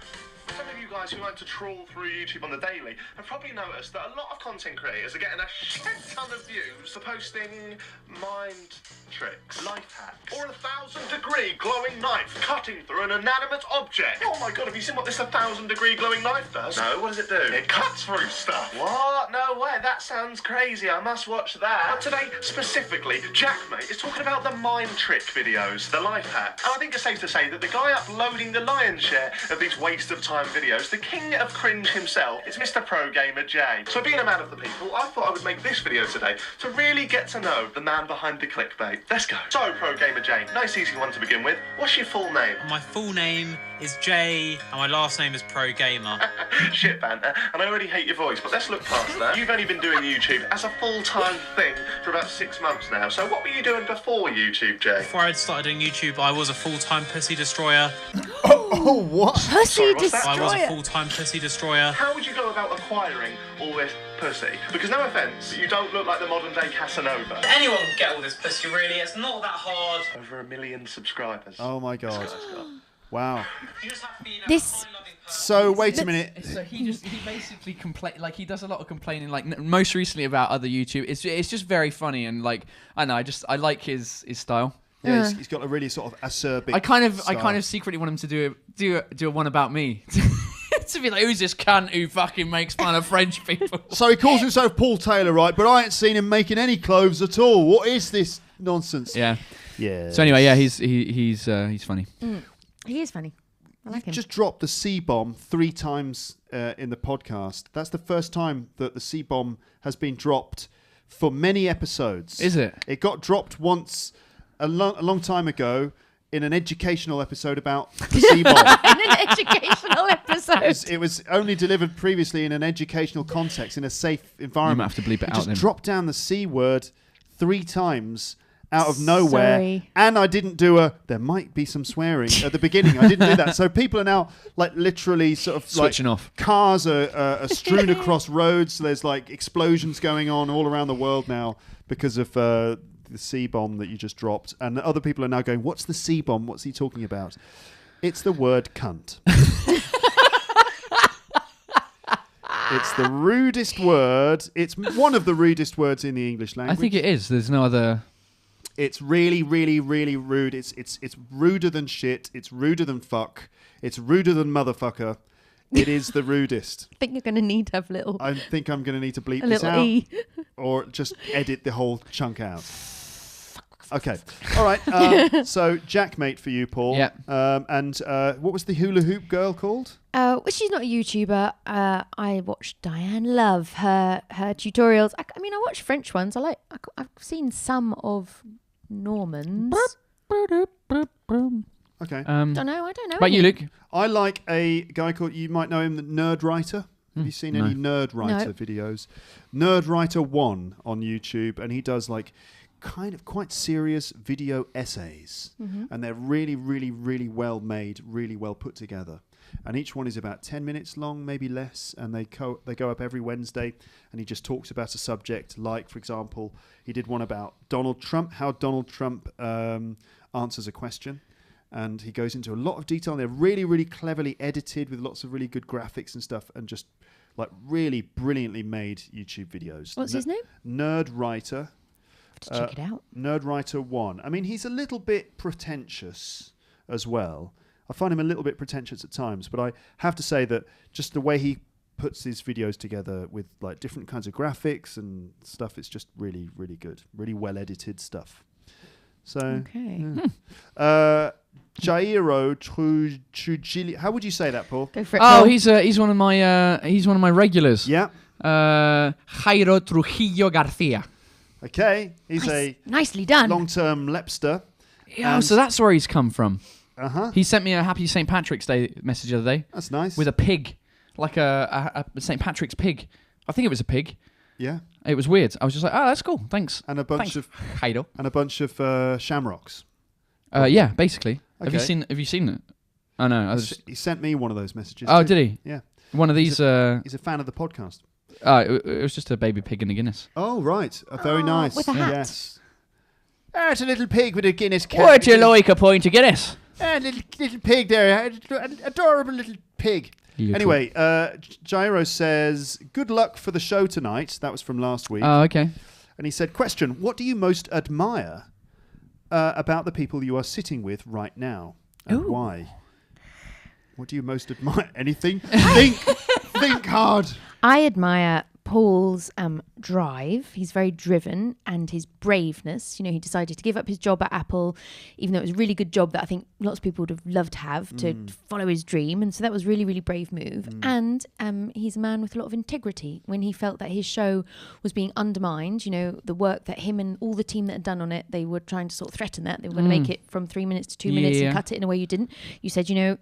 Some of you guys who like to trawl through YouTube on the daily have probably noticed that a lot of content creators are getting a shit ton of views for posting mind tricks, life hacks, or a 1,000-degree glowing knife cutting through an inanimate object. Oh my god, have you seen what this 1,000-degree glowing knife does? No, what does it do? It cuts through stuff. What? No way, that sounds crazy. I must watch that. But today, specifically, Jackmate is talking about the mind trick videos, the life hacks. And I think it's safe to say that the guy uploading the lion's share of these waste of time videos, the king of cringe himself, is Mr. Pro Gamer J. So being a man of the people, I thought I would make this video today to really get to know the man behind the clickbait. Let's go. So, Pro Gamer J, nice easy one to begin with. What's your full name? My full name is Jay, and my last name is Pro Gamer. Shit banter, and I already hate your voice, but let's look past that. You've only been doing YouTube as a full-time thing for about 6 months now, so what were you doing before YouTube, Jay? Before I started doing YouTube, I was a full-time pussy destroyer. Oh, what? Pussy Sorry, what's that? I was a destroyer. full-time pussy destroyer. How would you go about acquiring all this pussy? Because no offence, you don't look like the modern-day Casanova. Anyone can get all this pussy, really. It's not that hard. Over 1 million subscribers. Oh my god. Wow. You just have to be This- fun-loving person. So wait a minute. So he basically complain, like he does a lot of complaining, like most recently about other YouTube. It's just very funny, and like I know, I like his style. Yeah, he's got a really sort of acerbic. I kind of style. secretly want him to do a one about me. To be like, who's this cunt who fucking makes fun of French people? So he calls himself Paul Taylor, right? But I ain't seen him making any clothes at all. What is this nonsense? Yeah. Yeah. So anyway, yeah, he's funny. He is funny. I like him. Just dropped the C-bomb 3 times in the podcast. That's the first time that the C-bomb has been dropped for many episodes. Is it? It got dropped once a long time ago in an educational episode about the C-bomb. In an educational episode. It was only delivered previously in an educational context, in a safe You environment. might have to bleep it out Just then. dropped down the C word 3 times out of nowhere. Sorry. And I didn't do there might be some swearing at the beginning. I didn't do that. So people are now like literally sort of Switching like, off. Cars are strewn across roads. So there's like explosions going on all around the world now because of the C-bomb that you just dropped. And other people are now going, what's the C-bomb? What's he talking about? It's the word cunt. It's the rudest word. It's one of the rudest words in the English language. I think it is. There's no other. It's really, really, really rude. It's ruder than shit. It's ruder than fuck. It's ruder than motherfucker. It is the rudest. I think you're going to need to have I think I'm going to need to bleep a this little out. E. Or just edit the whole chunk out. Okay. All right. So, Jackmate for you, Paul. Yeah. And what was the hula hoop girl called? Well, she's not a YouTuber. I watched Diane Love, her tutorials. I mean, I watch French ones. I've seen some of Norman's. Okay. I don't know. About you, Luke? I like a guy called, you might know him, the Nerd Writer. Have you seen any Nerd Writer videos? Nerd Writer 1 on YouTube, and he does like kind of quite serious video essays. And they're really, really, really well made, really well put together. And each one is about 10 minutes long, maybe less, and they go up every Wednesday, and he just talks about a subject. Like, for example, he did one about Donald Trump, how Donald Trump answers a question. And he goes into a lot of detail. And they're really, really cleverly edited with lots of really good graphics and stuff, and just like really brilliantly made YouTube videos. What's his name? Nerd Writer. Have to check it out. Nerd Writer 1. I mean, he's a little bit pretentious as well. I find him a little bit pretentious at times, but I have to say that just the way he puts his videos together with like different kinds of graphics and stuff, it's just really, really good. Really well edited stuff. So, Okay. Jairo Trujillo. How would you say that, Paul? Go for it. Oh, Paul. he's one of my regulars. Yeah. Jairo Trujillo Garcia. Okay. He's Nicely done. long-term Lepster. Yeah, so that's where he's come from. Uh-huh. He sent me a happy St. Patrick's Day message the other day That's nice. with a pig, like a St. Patrick's pig. I think it was a pig. Yeah. It was weird. I was just like, oh, that's cool. Thanks. And a bunch of Jairo. And a bunch of shamrocks. Yeah, basically. Okay. Have you seen it? Oh no. He sent me one of those messages. Oh, too. did he? Yeah. One of these. He's a fan of the podcast. It was just a baby pig in a Guinness. Oh, right. Very nice. with a hat. Yes. It's a little pig with a Guinness can. Would you like a pint of Guinness? Little pig there. Adorable little pig. Anyway, Jairo says, good luck for the show tonight. That was from last week. Oh, okay. And he said, question, what do you most admire about the people you are sitting with right now? And why? What do you most admire? Anything? Think hard. I admire Paul's drive. He's very driven, and his braveness. You know, he decided to give up his job at Apple, even though it was a really good job that I think lots of people would have loved to have to follow his dream. And so that was really, really brave move. And he's a man with a lot of integrity. When he felt that his show was being undermined, you know, the work that him and all the team that had done on it, they were trying to sort of threaten that. They were going to make it from 3 minutes to 2 minutes and cut it in a way you didn't. You said, you know,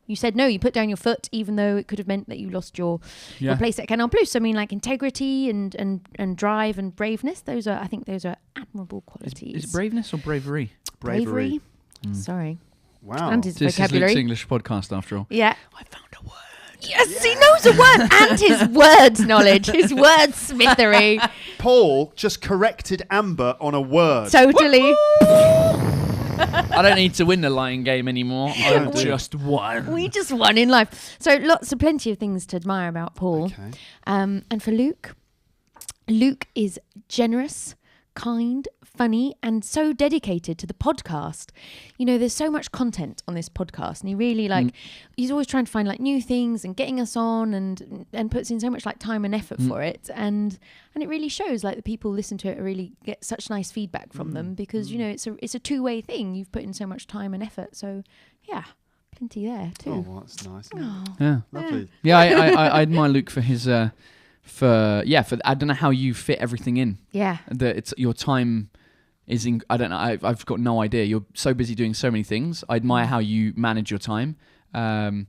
you said no. You put down your foot, even though it could have meant that you lost your place at Canal Plus. I mean, like integrity and drive and braveness. I think those are admirable qualities. Is it braveness or bravery? Bravery. Sorry. Wow. And his This vocabulary. is Luke's English podcast, after all. Yeah. I found a word. Yes, he knows a word, and his words knowledge, his wordsmithery. Paul just corrected Amber on a word. Totally. I don't need to win the lying game anymore. I just won. We just won in life. So plenty of things to admire about Paul. Okay. And for Luke is generous, kind, funny, and so dedicated to the podcast. You know, there's so much content on this podcast, and he really he's always trying to find like new things and getting us on, and puts in so much like time and effort for it, and it really shows. Like the people listen to it really get such nice feedback from them, because you know it's a two-way thing. You've put in so much time and effort, so yeah, plenty there too. Oh, well, that's nice. Yeah. Lovely. Yeah, I admire Luke for his for I don't know how you fit everything in. Yeah. That it's your time is I don't know. I've got no idea. You're so busy doing so many things. I admire how you manage your time. Even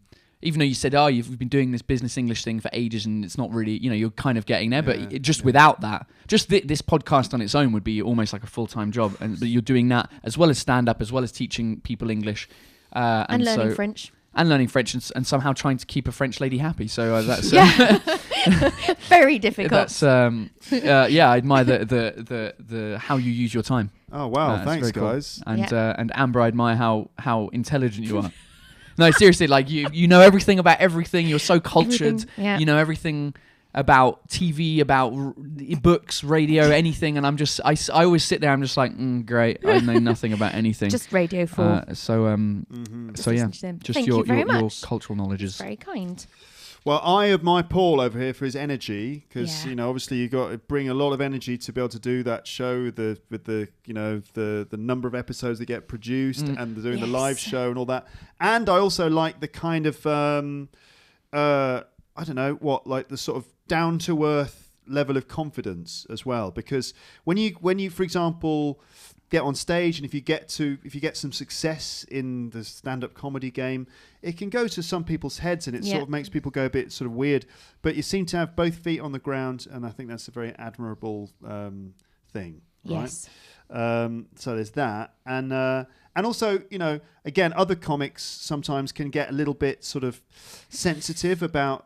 though you said, you've been doing this business English thing for ages and it's not really, you know, you're kind of getting there. But without that, just this podcast on its own would be almost like a full-time job. But you're doing that as well as stand-up, as well as teaching people English. And learning French. And learning French and somehow trying to keep a French lady happy. So that's very difficult. That's I admire the how you use your time. Oh wow, thanks cool. guys. And Amber, I admire how intelligent you are. No, seriously, like you know everything about everything. You're so cultured. Yeah. You know everything. about TV, about books, radio, anything, and I always sit there. I'm just like, great. I know nothing about anything. Just Radio 4. So yeah, just Thank your you very your much. cultural knowledge is Very kind. Well, I admire Paul over here for his energy because Yeah. obviously you got to bring a lot of energy to be able to do that show with the number of episodes that get produced and doing the live show and all that. And I also like the kind of I don't know what, like the sort of down to earth level of confidence as well, because when you for example get on stage and if you get some success in the stand-up comedy game, it can go to some people's heads and it sort of makes people go a bit sort of weird, but you seem to have both feet on the ground, and I think that's a very admirable thing. Yes. Right? So there's that, and also, again, other comics sometimes can get a little bit sort of sensitive about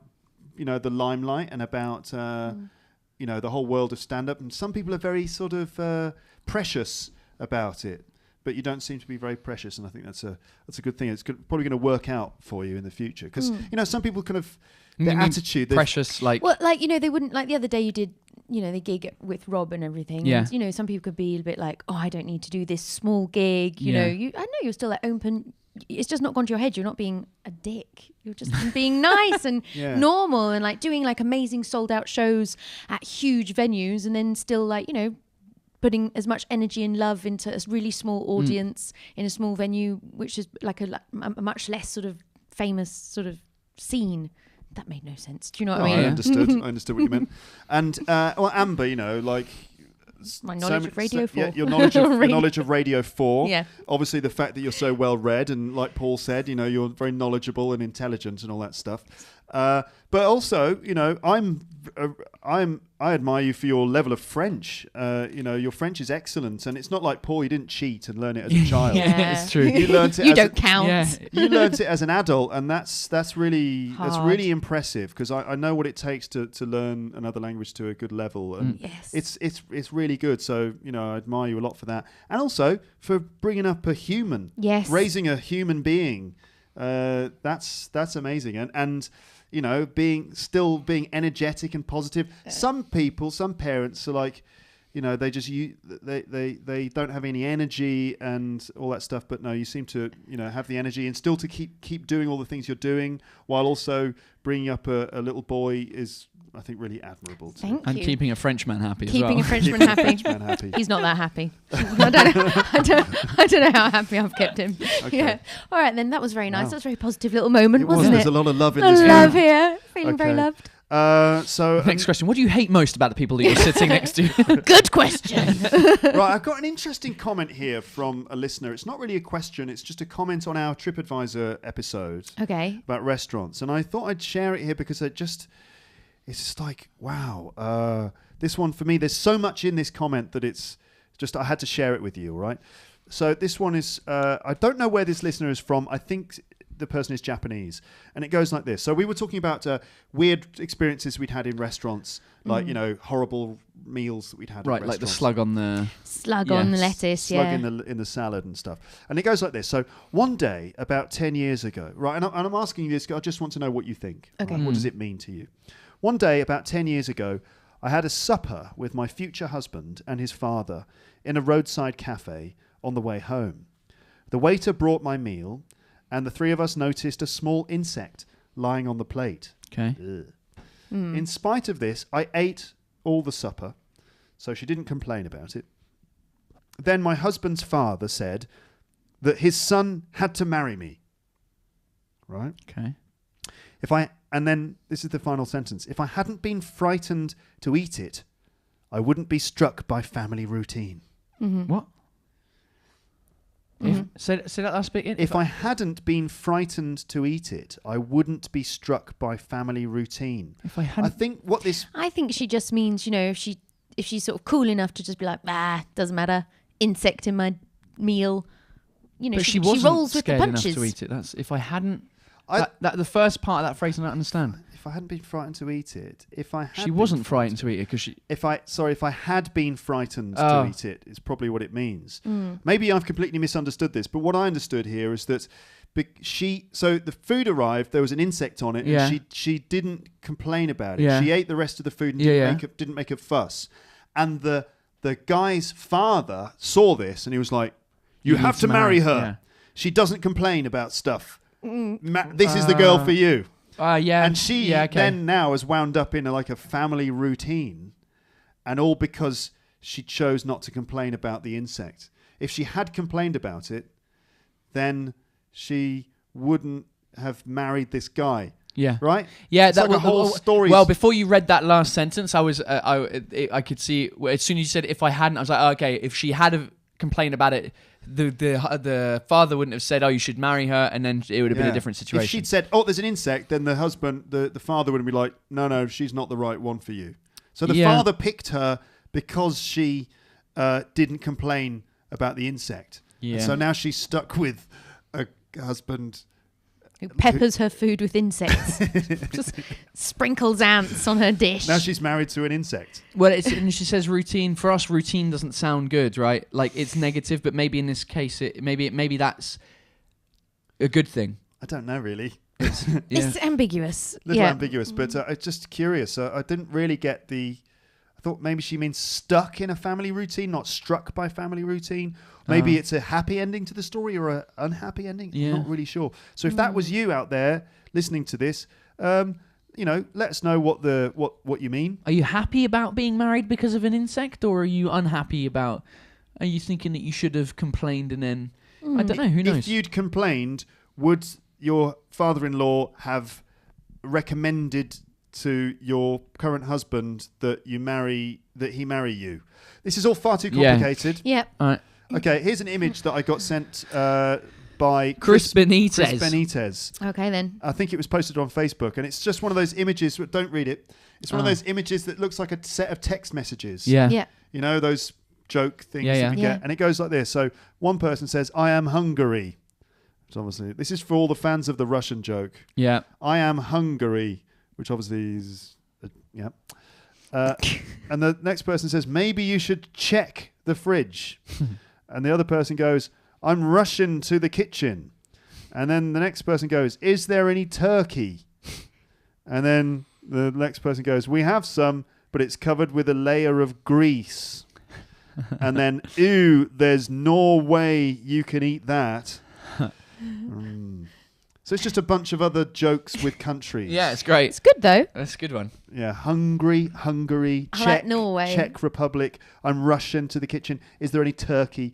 the limelight and about the whole world of stand-up, and some people are very sort of precious about it, but you don't seem to be very precious, and I think that's a good thing. It's probably going to work out for you in the future, because some people kind of their attitude precious, like they wouldn't, like the other day you did the gig with Rob and everything. Yeah. And, some people could be a bit like, oh, I don't need to do this small gig. I know you're still like open. It's just not gone to your head. You're not being a dick. You're just being nice and normal and like doing like amazing sold out shows at huge venues, and then still like, putting as much energy and love into a really small audience in a small venue, which is like a much less sort of famous sort of scene. That made no sense. Do you know what I mean? I understood what you meant. And Amber, like my knowledge of Radio 4. Yeah, your knowledge of Radio 4. Yeah. Obviously, the fact that you're so well read, and like Paul said, you're very knowledgeable and intelligent and all that stuff. But also, I admire you for your level of French. Your French is excellent, and it's not like Paul. You didn't cheat and learn it as a child. Yeah. It's true. You learned it. You don't count. Yeah. You learned it as an adult, and that's really impressive, because I know what it takes to learn another language to a good level, and it's really good. So I admire you a lot for that, and also for bringing up a human, raising a human being. That's amazing, and being energetic and positive. Some parents are like, they just they don't have any energy and all that stuff. But no, you seem to have the energy, and still to keep doing all the things you're doing while also bringing up a little boy is, I think, really admirable. Thank and you. keeping a Frenchman happy as Keeping well. a Frenchman happy. He's not that happy. I don't know how happy I've kept him. Okay. Yeah. All right, then. That was very nice. That was a very positive little moment, wasn't it? There's a lot of love in this. Love here. Feeling very loved. So next question: what do you hate most about the people that you're sitting next to? Good question. Right, I've got an interesting comment here from a listener. It's not really a question; it's just a comment on our TripAdvisor episode. Okay. About restaurants, and I thought I'd share it here because it's just like, wow. This one for me, there's so much in this comment that it's just, I had to share it with you. All right. So this one is, I don't know where this listener is from. I think the person is Japanese, and it goes like this. So we were talking about weird experiences we'd had in restaurants, like horrible meals that we'd had. Right, in like the restaurants. slug on the lettuce, slug in the salad and stuff. And it goes like this. So one day, about 10 years ago, right, and I'm asking you this, I just want to know what you think. Okay. Right? What does it mean to you? One day, about 10 years ago, I had a supper with my future husband and his father in a roadside cafe on the way home. The waiter brought my meal, and the three of us noticed a small insect lying on the plate. Okay. In spite of this, I ate all the supper, so she didn't complain about it. Then my husband's father said that his son had to marry me. Right? Okay. And then this is the final sentence. If I hadn't been frightened to eat it, I wouldn't be struck by family routine. Mm-hmm. What? Say that last bit. If I hadn't been frightened to eat it, I wouldn't be struck by family routine. If I hadn't, I think she just means, if she's sort of cool enough to just be like, doesn't matter, insect in my meal. But she wasn't rolls with the scared enough punches. to eat it. That's if I hadn't. The first part of that phrase I don't understand. If I hadn't been frightened to eat it, she wasn't frightened to eat it because she. If I had been frightened to eat it, is probably what it means. Maybe I've completely misunderstood this, but what I understood here is that So the food arrived. There was an insect on it, Yeah. and she didn't complain about it. Yeah. She ate the rest of the food and Yeah, didn't make a fuss. And the guy's father saw this, and he was like, "You have to marry her. Yeah. She doesn't complain about stuff. This is the girl for you." Yeah. And she then now is wound up in a family routine, and all because she chose not to complain about the insect. If she had complained about it, then she wouldn't have married this guy. Yeah. Right? Yeah, It's like a whole story. Well, before you read that last sentence, I could see as soon as you said if I hadn't, I was like, oh, okay, if she had have complained about it, the father wouldn't have said, oh, you should marry her, and then it would have been a different situation. If she'd said, oh, there's an insect, then the husband, the father would be like, no, she's not the right one for you. So the father picked her because she didn't complain about the insect. Yeah. And so now she's stuck with a husband who peppers her food with insects. Just sprinkles ants on her dish. Now she's married to an insect. Well, and she says routine. For us, routine doesn't sound good, right? Like it's negative, but maybe in this case, maybe that's a good thing. I don't know, really. It's ambiguous. A little ambiguous, but I'm just curious. I didn't really get I thought maybe she means stuck in a family routine, not struck by family routine. Maybe it's a happy ending to the story or an unhappy ending. Yeah. I'm not really sure. So if that was you out there listening to this, let us know what you mean. Are you happy about being married because of an insect, or are you unhappy about? Are you thinking that you should have complained and then? I don't know. Who knows? If you'd complained, would your father-in-law have recommended to your current husband that he marry you? This is all far too complicated. Yeah. All right. Okay, here's an image that I got sent by Chris Benitez. Chris Benitez. Okay, then. I think it was posted on Facebook, and it's just one of those images. Don't read it. It's one of those images that looks like a set of text messages. Yeah. Yeah. You know, those joke things Yeah, that we yeah. get. And it goes like this. So one person says, I am Hungary. Which obviously, this is for all the fans of the Russian joke. Yeah. I am Hungary, which obviously is, yeah. And the next person says, maybe you should check the fridge. And the other person goes, I'm rushing to the kitchen. And then the next person goes, is there any turkey? And then the next person goes, we have some, but it's covered with a layer of grease. And then, ew, there's no way you can eat that. So it's just a bunch of other jokes with countries. Yeah, it's great. It's good, though. That's a good one. Yeah, Hungary, I Czech, like Norway. Czech Republic. I'm Russian to the kitchen. Is there any turkey?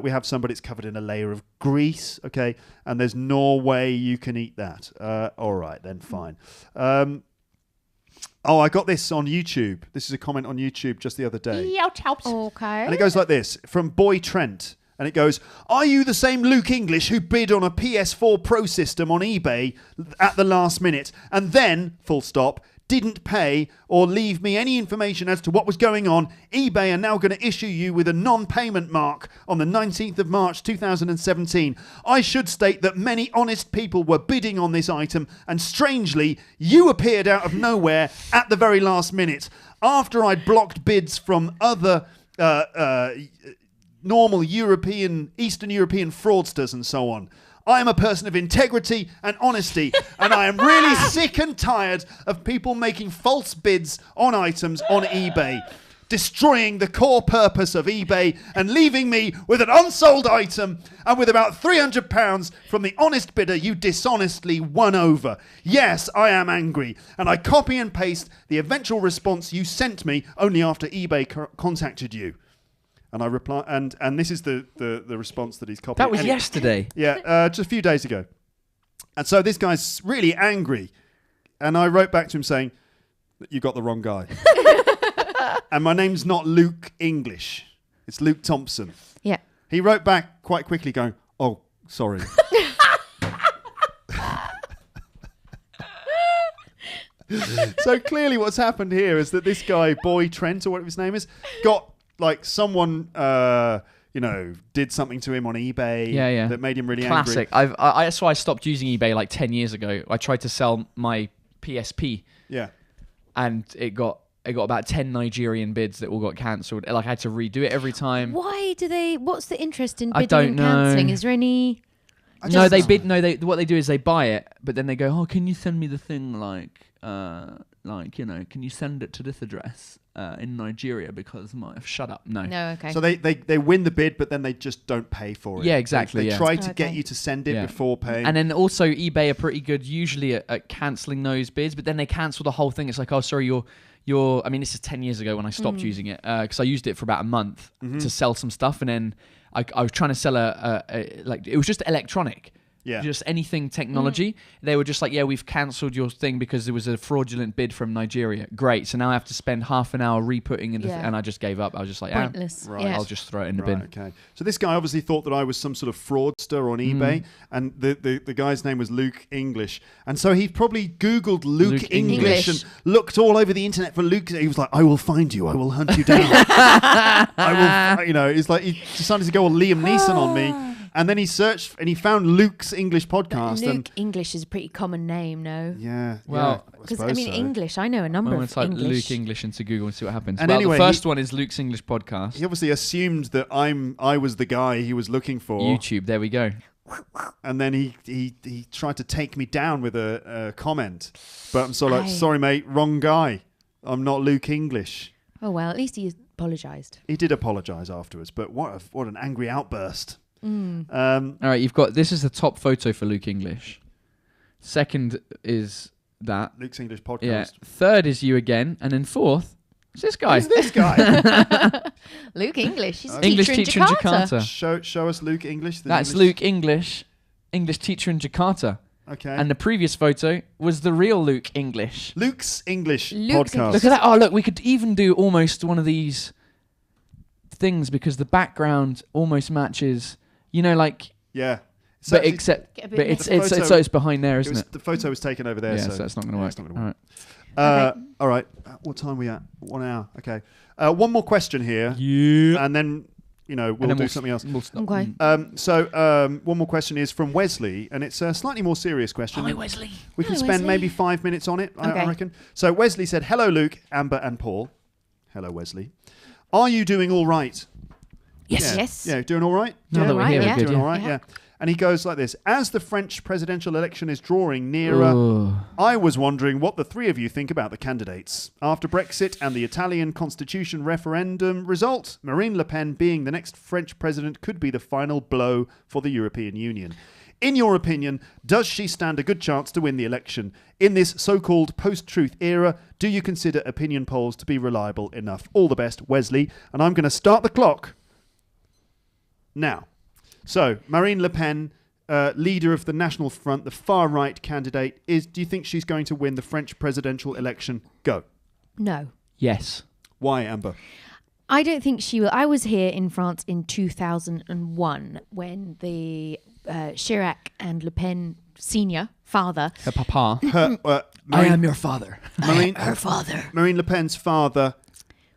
We have some, but it's covered in a layer of grease. Okay, and there's no way you can eat that. All right, then fine. I got this on YouTube. This is a comment on YouTube just the other day. Okay. And it goes like this, from Boy Trent. And it goes, are you the same Luke English who bid on a PS4 Pro system on eBay at the last minute and then, full stop, didn't pay or leave me any information as to what was going on? eBay are now going to issue you with a non-payment mark on the 19th of March 2017. I should state that many honest people were bidding on this item, and strangely, you appeared out of nowhere at the very last minute. After I'd blocked bids from other normal Eastern European fraudsters and so on. I am a person of integrity and honesty, and I am really sick and tired of people making false bids on items on eBay, destroying the core purpose of eBay and leaving me with an unsold item and with about £300 from the honest bidder you dishonestly won over. Yes, I am angry, and I copy and paste the eventual response you sent me only after eBay contacted you. And I reply, and this is the response that he's copied. That was yesterday. Yeah, just a few days ago. And so this guy's really angry. And I wrote back to him saying, you got the wrong guy. And my name's not Luke English. It's Luke Thompson. Yeah. He wrote back quite quickly going, oh, sorry. So clearly what's happened here is that this guy, Boy Trent, or whatever his name is, got... like someone, did something to him on eBay that made him really Classic. angry. That's why I stopped using eBay like 10 years ago. I tried to sell my PSP. Yeah. And it got about 10 Nigerian bids that all got cancelled. Like I had to redo it every time. What's the interest in I bidding don't and know. cancelling? Is there any... No, they bid. No, what they do is they buy it, but then they go, "Oh, can you send me the thing can you send it to this address in Nigeria because shut up." No. Okay. So they win the bid, but then they just don't pay for it. Yeah, exactly. They try to get you to send it before paying. And then also eBay are pretty good usually at cancelling those bids, but then they cancel the whole thing. It's like, oh, sorry, I mean, this is 10 years ago when I stopped using it because I used it for about a month to sell some stuff, and then I was trying to sell it was just electronic. Yeah. Just anything technology. They were just like, yeah, we've cancelled your thing because there was a fraudulent bid from Nigeria. Great. So now I have to spend half an hour re-putting it, and I just gave up. I was just like, pointless. Right. I'll just throw it in the bin. Okay. So this guy obviously thought that I was some sort of fraudster on eBay, and the guy's name was Luke English, and so he probably Googled Luke English and looked all over the internet for Luke. He was like, I will find you. I will hunt you down. I will. It's like he decided to go all Liam Neeson on me. And then he searched and he found Luke's English podcast. Luke English is a pretty common name, no? Yeah. Well, because English, I know a number of type English. Luke English into Google and see what happens. And well, anyway, the first one is Luke's English podcast. He obviously assumed that I was the guy he was looking for. YouTube, there we go. And then he tried to take me down with a comment, but I'm sort of like, sorry mate, wrong guy. I'm not Luke English. Oh well, at least he apologised. He did apologise afterwards, but what an angry outburst. All right, you've got this is the top photo for Luke English. Second is that Luke's English podcast. Yeah. Third is you again, and then fourth is this guy. Who's this guy? Luke English. He's a English teacher in Jakarta. Show us Luke English. That's Luke English teacher in Jakarta. Okay. And the previous photo was the real Luke English. Luke's English podcast. Look at that. Oh, look, we could even do almost one of these things because the background almost matches. Yeah. So it's behind there, isn't it? The photo was taken over there. Yeah, so it's not going to work. It's not going to work. All right. What time are we at? 1 hour. Okay. One more question here. Yeah. And then, we'll do something else. We'll stop. Okay. One more question is from Wesley, and it's a slightly more serious question. Hi, Wesley. We can Hello, spend Wesley. maybe 5 minutes on it, I reckon. So Wesley said, hello, Luke, Amber, and Paul. Hello, Wesley. Are you doing all right? Yes. Yes. Yeah, doing all right? Now that we're here, we're good. Doing all right, yeah. And he goes like this. As the French presidential election is drawing nearer, I was wondering what the three of you think about the candidates. After Brexit and the Italian constitution referendum result, Marine Le Pen being the next French president could be the final blow for the European Union. In your opinion, does she stand a good chance to win the election? In this so-called post-truth era, do you consider opinion polls to be reliable enough? All the best, Wesley. And I'm going to start the clock now. So, Marine Le Pen, leader of the National Front, the far-right candidate, do you think she's going to win the French presidential election? Go. No. Yes. Why, Amber? I don't think she will. I was here in France in 2001 when the Chirac and Le Pen senior father. Her papa. I am your father. Her father. Marine Le Pen's father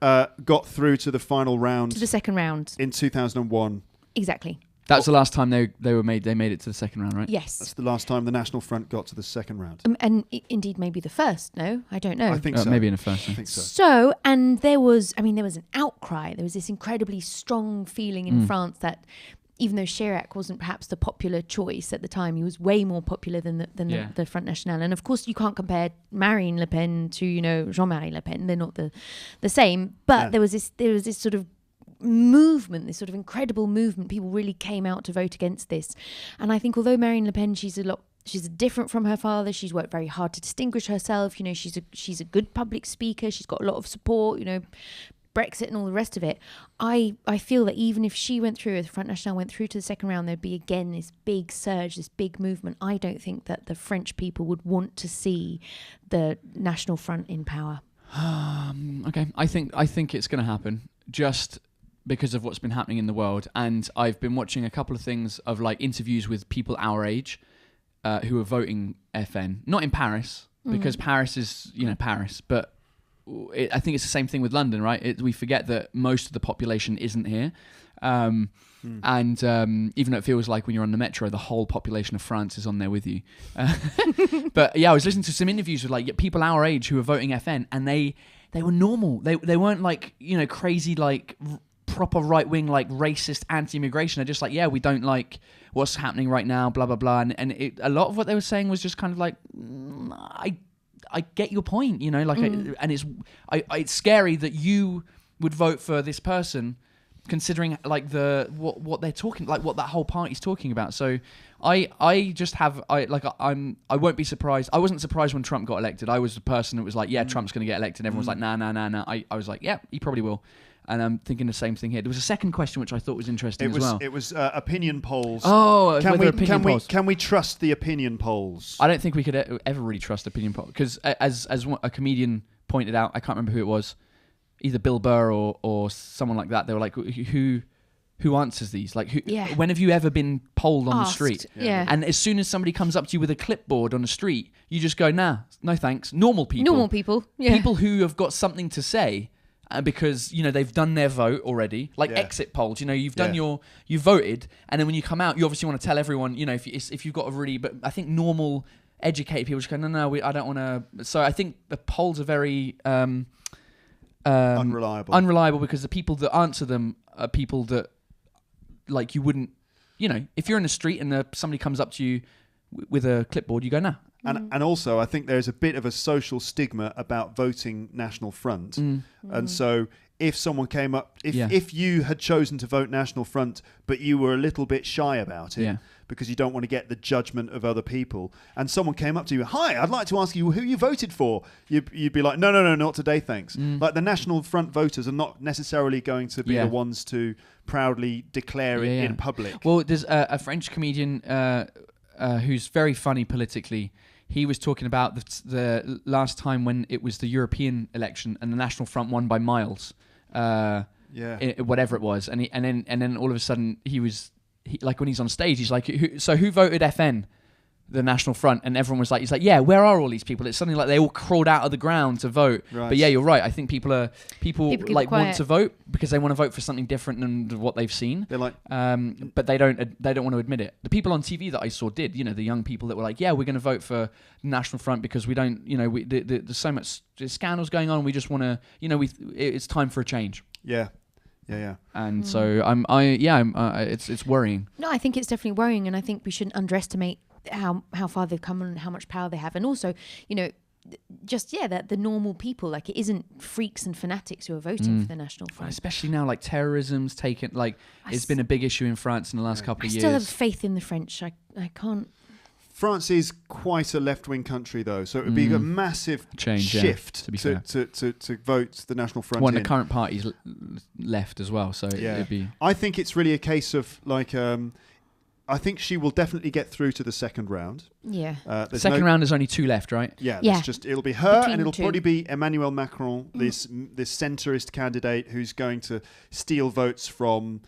got through to the final round. To the second round. In 2001. Exactly. That was the last time they made it to the second round, right? Yes. That's the last time the National Front got to the second round. And indeed maybe the first, no? I don't know. I think so. Maybe in the first. I think so. So, and there was an outcry. There was this incredibly strong feeling in France that even though Chirac wasn't perhaps the popular choice at the time, he was way more popular than the Front National. And of course, you can't compare Marine Le Pen to Jean-Marie Le Pen. They're not the same. But there was this sort of movement, this sort of incredible movement. People really came out to vote against this. And I think although Marine Le Pen, she's different from her father. She's worked very hard to distinguish herself. She's a good public speaker. She's got a lot of support. Brexit and all the rest of it. I feel that even if she went through, if the Front National went through to the second round, there'd be again this big surge, this big movement. I don't think that the French people would want to see the National Front in power. Okay, I think it's going to happen just because of what's been happening in the world. And I've been watching a couple of things of interviews with people our age who are voting FN, not in Paris, because Paris is Paris, but I think it's the same thing with London, right? We forget that most of the population isn't here. And even though it feels like when you're on the metro, the whole population of France is on there with you. But yeah, I was listening to some interviews with people our age who are voting FN, and they were normal. They weren't crazy proper right wing, like racist, anti-immigration. They're just like, yeah, we don't like what's happening right now, blah blah blah. And a lot of what they were saying was just kind of like, I get your point, you know, like, and it's scary that you would vote for this person, considering like what they're talking, like what that whole party's talking about. So I won't be surprised. I wasn't surprised when Trump got elected. I was the person that was like, yeah, Trump's going to get elected. Everyone was like, nah. I was like, yeah, he probably will. And I'm thinking the same thing here. There was a second question which I thought was interesting as well. It was opinion polls. Oh, can we trust the opinion polls? I don't think we could ever really trust opinion polls because, as a comedian pointed out, I can't remember who it was, either Bill Burr or someone like that. They were like, who answers these? Like, when have you ever been polled on the street? Yeah. And as soon as somebody comes up to you with a clipboard on the street, you just go, nah, no thanks. Normal people. Yeah. People who have got something to say. Because, you know, they've done their vote already, like exit polls. You know, you've done you voted, and then when you come out, you obviously want to tell everyone. You know, if you've got a really, but I think normal educated people just go, no, I don't want to. So I think the polls are very unreliable because the people that answer them are people that, like, you wouldn't. You know, if you're in the street and somebody comes up to you with a clipboard, you go, nah. And also, I think there's a bit of a social stigma about voting National Front. And so if someone came up, if you had chosen to vote National Front, but you were a little bit shy about it because you don't want to get the judgment of other people, and someone came up to you, hi, I'd like to ask you who you voted for, you'd be like, no, not today, thanks. Like the National Front voters are not necessarily going to be the ones to proudly declare it in public. Well, there's a French comedian who's very funny politically. He was talking about the last time when it was the European election and the National Front won by miles, whatever it was, and then all of a sudden he like when he's on stage, he's like, who voted FN? The National Front, and everyone was like, he's like, yeah, where are all these people? It's something like they all crawled out of the ground to vote. Right. But yeah, you're right. I think people like want to vote because they want to vote for something different than what they've seen. They're like, but they don't want to admit it. The people on TV that I saw did, you know, the young people that were like, yeah, we're going to vote for the National Front because we don't, you know, there's so much scandals going on. We just want to, you know, it's time for a change. Yeah. And so it's worrying. No, I think it's definitely worrying, and I think we shouldn't underestimate how far they've come and how much power they have, and also, you know, just that the normal people, like, it isn't freaks and fanatics who are voting for the National Front. Especially now, like, terrorism's taken, like, it's been a big issue in France in the last couple of years. I still have faith in the French. I can't. France is quite a left-wing country, though, so it would be a massive shift to vote the National Front. Well, the current party's left as well, so it'd be. I think it's really a case of like. I think she will definitely get through to the second round. Yeah. The second round is only 2 left, right? Yeah. It'll be her, and it'll probably be Emmanuel Macron, this centrist candidate who's going to steal votes from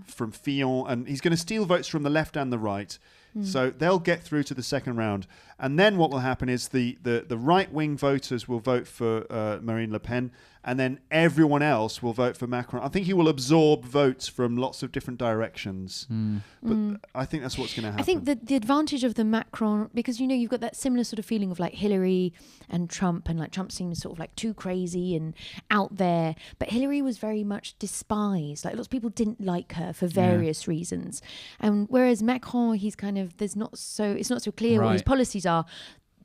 from Fillon, and he's going to steal votes from the left and the right. So they'll get through to the second round, and then what will happen is the right-wing voters will vote for Marine Le Pen, and then everyone else will vote for Macron. I think he will absorb votes from lots of different directions, but I think that's what's going to happen. I think the advantage of the Macron, because, you know, you've got that similar sort of feeling of like Hillary and Trump, and like Trump seems sort of like too crazy and out there, but Hillary was very much despised. Like, lots of people didn't like her for various reasons, and whereas Macron, he's kind of, it's not so clear what his policies are.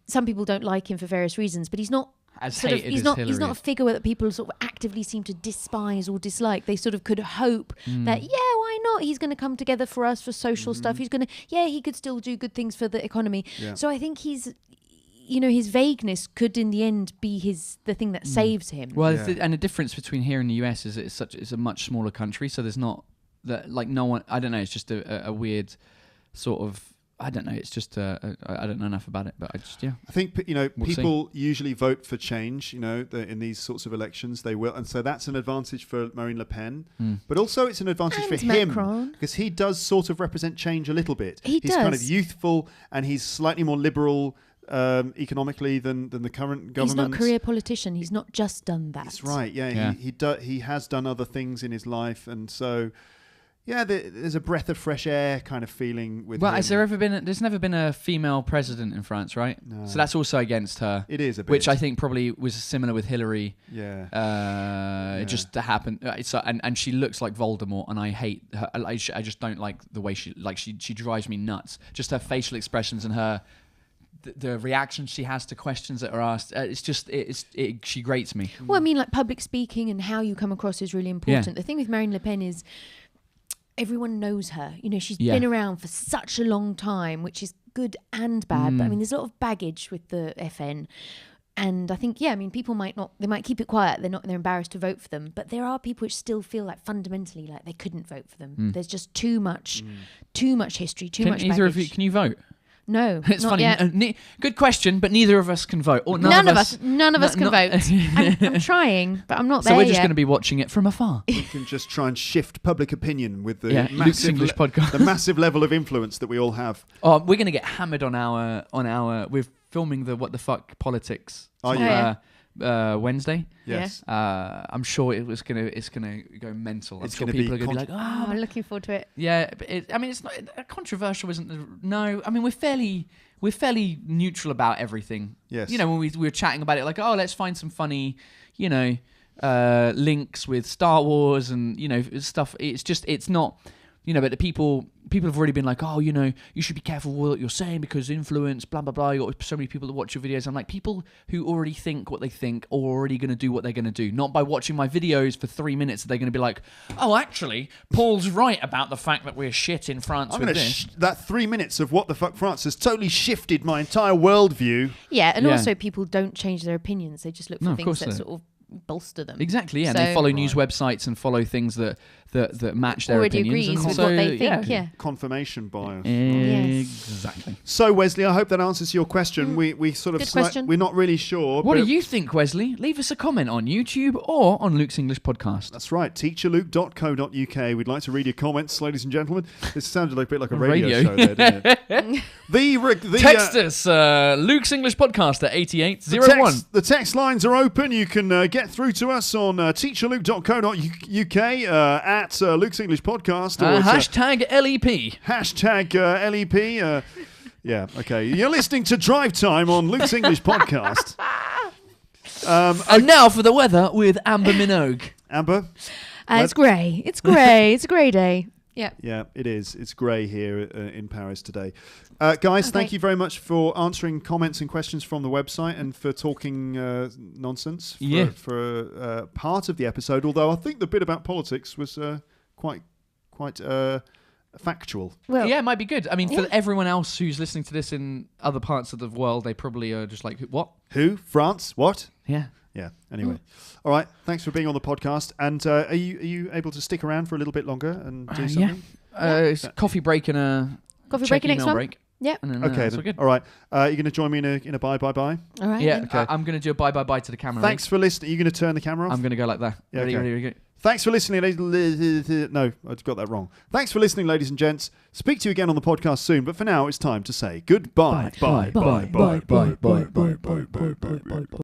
Some people don't like him for various reasons, but he's not as sort of, hated he's as not Hillary. He's not a figure that people sort of actively seem to despise or dislike. They sort of could hope that why not? He's going to come together for us for social stuff. He's going to he could still do good things for the economy. Yeah. So I think he's, you know, his vagueness could in the end be the thing that saves him. Well, and the difference between here and the US is it's a much smaller country, so there's not that, like, no one. I don't know. It's just a weird sort of. I don't know. It's just I don't know enough about it, but I think, you know, people usually vote for change. You know, in these sorts of elections, they will, and so that's an advantage for Marine Le Pen. But also, it's an advantage for him because he does sort of represent change a little bit. He's kind of youthful, and he's slightly more liberal economically than the current government. He's not a career politician. He's not just done that. That's right. Yeah. He has done other things in his life, and so. there's a breath of fresh air kind of feeling with Well, him. there's never been a female president in France, right? No. So that's also against her. It is a bit. Which I think probably was similar with Hillary. Yeah. It just happened. And she looks like Voldemort, and I hate her. I just don't like the way she drives me nuts. Just her facial expressions and her the reactions she has to questions that are asked. She grates me. Well, I mean, like public speaking and how you come across is really important. Yeah. The thing with Marine Le Pen is everyone knows her. You know, she's been around for such a long time, which is good and bad. But I mean, there's a lot of baggage with the FN. And I think, people might keep it quiet. They're embarrassed to vote for them. But there are people which still feel like fundamentally like they couldn't vote for them. There's just too much history, too much Either baggage. of you, can you vote? No, It's not funny. yet. Good question, but neither of us can vote. Or None of us can vote. I'm trying, but I'm not there So we're just yet. going to be watching it from afar. We can just try and shift public opinion with the Luke's massive English podcast. the massive level of influence that we all have. Oh, we're going to get hammered on our. We're filming the What the Fuck Politics. Oh, yeah. Wednesday. Yes. I'm sure it's gonna go mental. I'm sure gonna people be are gonna be like, Oh, I'm looking forward to it. yeah. But it's not controversial, isn't? No, I mean we're fairly neutral about everything. Yes. You know, when we were chatting about it, like, oh, let's find some funny, links with Star Wars and stuff. It's not. But the people have already been like, oh, you should be careful with what you're saying because influence, blah, blah, blah. You got so many people that watch your videos. I'm like, people who already think what they think are already going to do what they're going to do. Not by watching my videos for 3 minutes are they going to be like, oh, actually, Paul's right about the fact that we're shit in France with this. That 3 minutes of What the Fuck France has totally shifted my entire worldview. Yeah, and also people don't change their opinions. They just look for of things course that they sort of bolster them. Exactly, yeah. So- And they follow news websites and follow things that match their Already opinions. agrees and with so, what they think, yeah. Confirmation bias. Exactly. So, Wesley, I hope that answers your question. We sort of Good question. we're not really sure. What but do you think, Wesley? Leave us a comment on YouTube or on Luke's English podcast. That's right, teacherluke.co.uk. We'd like to read your comments, ladies and gentlemen. This sounded a bit like a radio show there, didn't it? Text us, Luke's English podcast at 8801. The text lines are open. You can get through to us on teacherluke.co.uk at Luke's English Podcast. Or Hashtag LEP. Hashtag LEP. Yeah, okay. You're listening to Drive Time on Luke's English Podcast. And now for the weather with Amber Minogue. Amber? It's grey. It's grey. It's a grey day. Yeah. Yeah, it is. It's grey here in Paris today. Guys, thank you very much for answering comments and questions from the website and for talking nonsense for part of the episode, although I think the bit about politics was quite factual. Well, Yeah, it might be good. I mean, for everyone else who's listening to this in other parts of the world, they probably are just like, what? Who? France? What? Yeah. Yeah. Anyway, all right. Thanks for being on the podcast. And are you able to stick around for a little bit longer and do something? It's a coffee break and a coffee check break next email one. break. Yeah. And then, Okay. that's Then. all good. All right. You're going to join me in a bye. All right. Yeah. then. Okay. I'm going to do a bye to the camera. Thanks for listening. Are you going to turn the camera off? I'm going to go like that. Yeah, Ready, okay. ready, ready. Thanks for listening, ladies. No, I got that wrong. Thanks for listening, ladies and gents. Speak to you again on the podcast soon, but for now, it's time to say goodbye. Bye. Bye. Bye. Bye. Bye. Bye. Bye. Bye. Bye. Bye. Bye.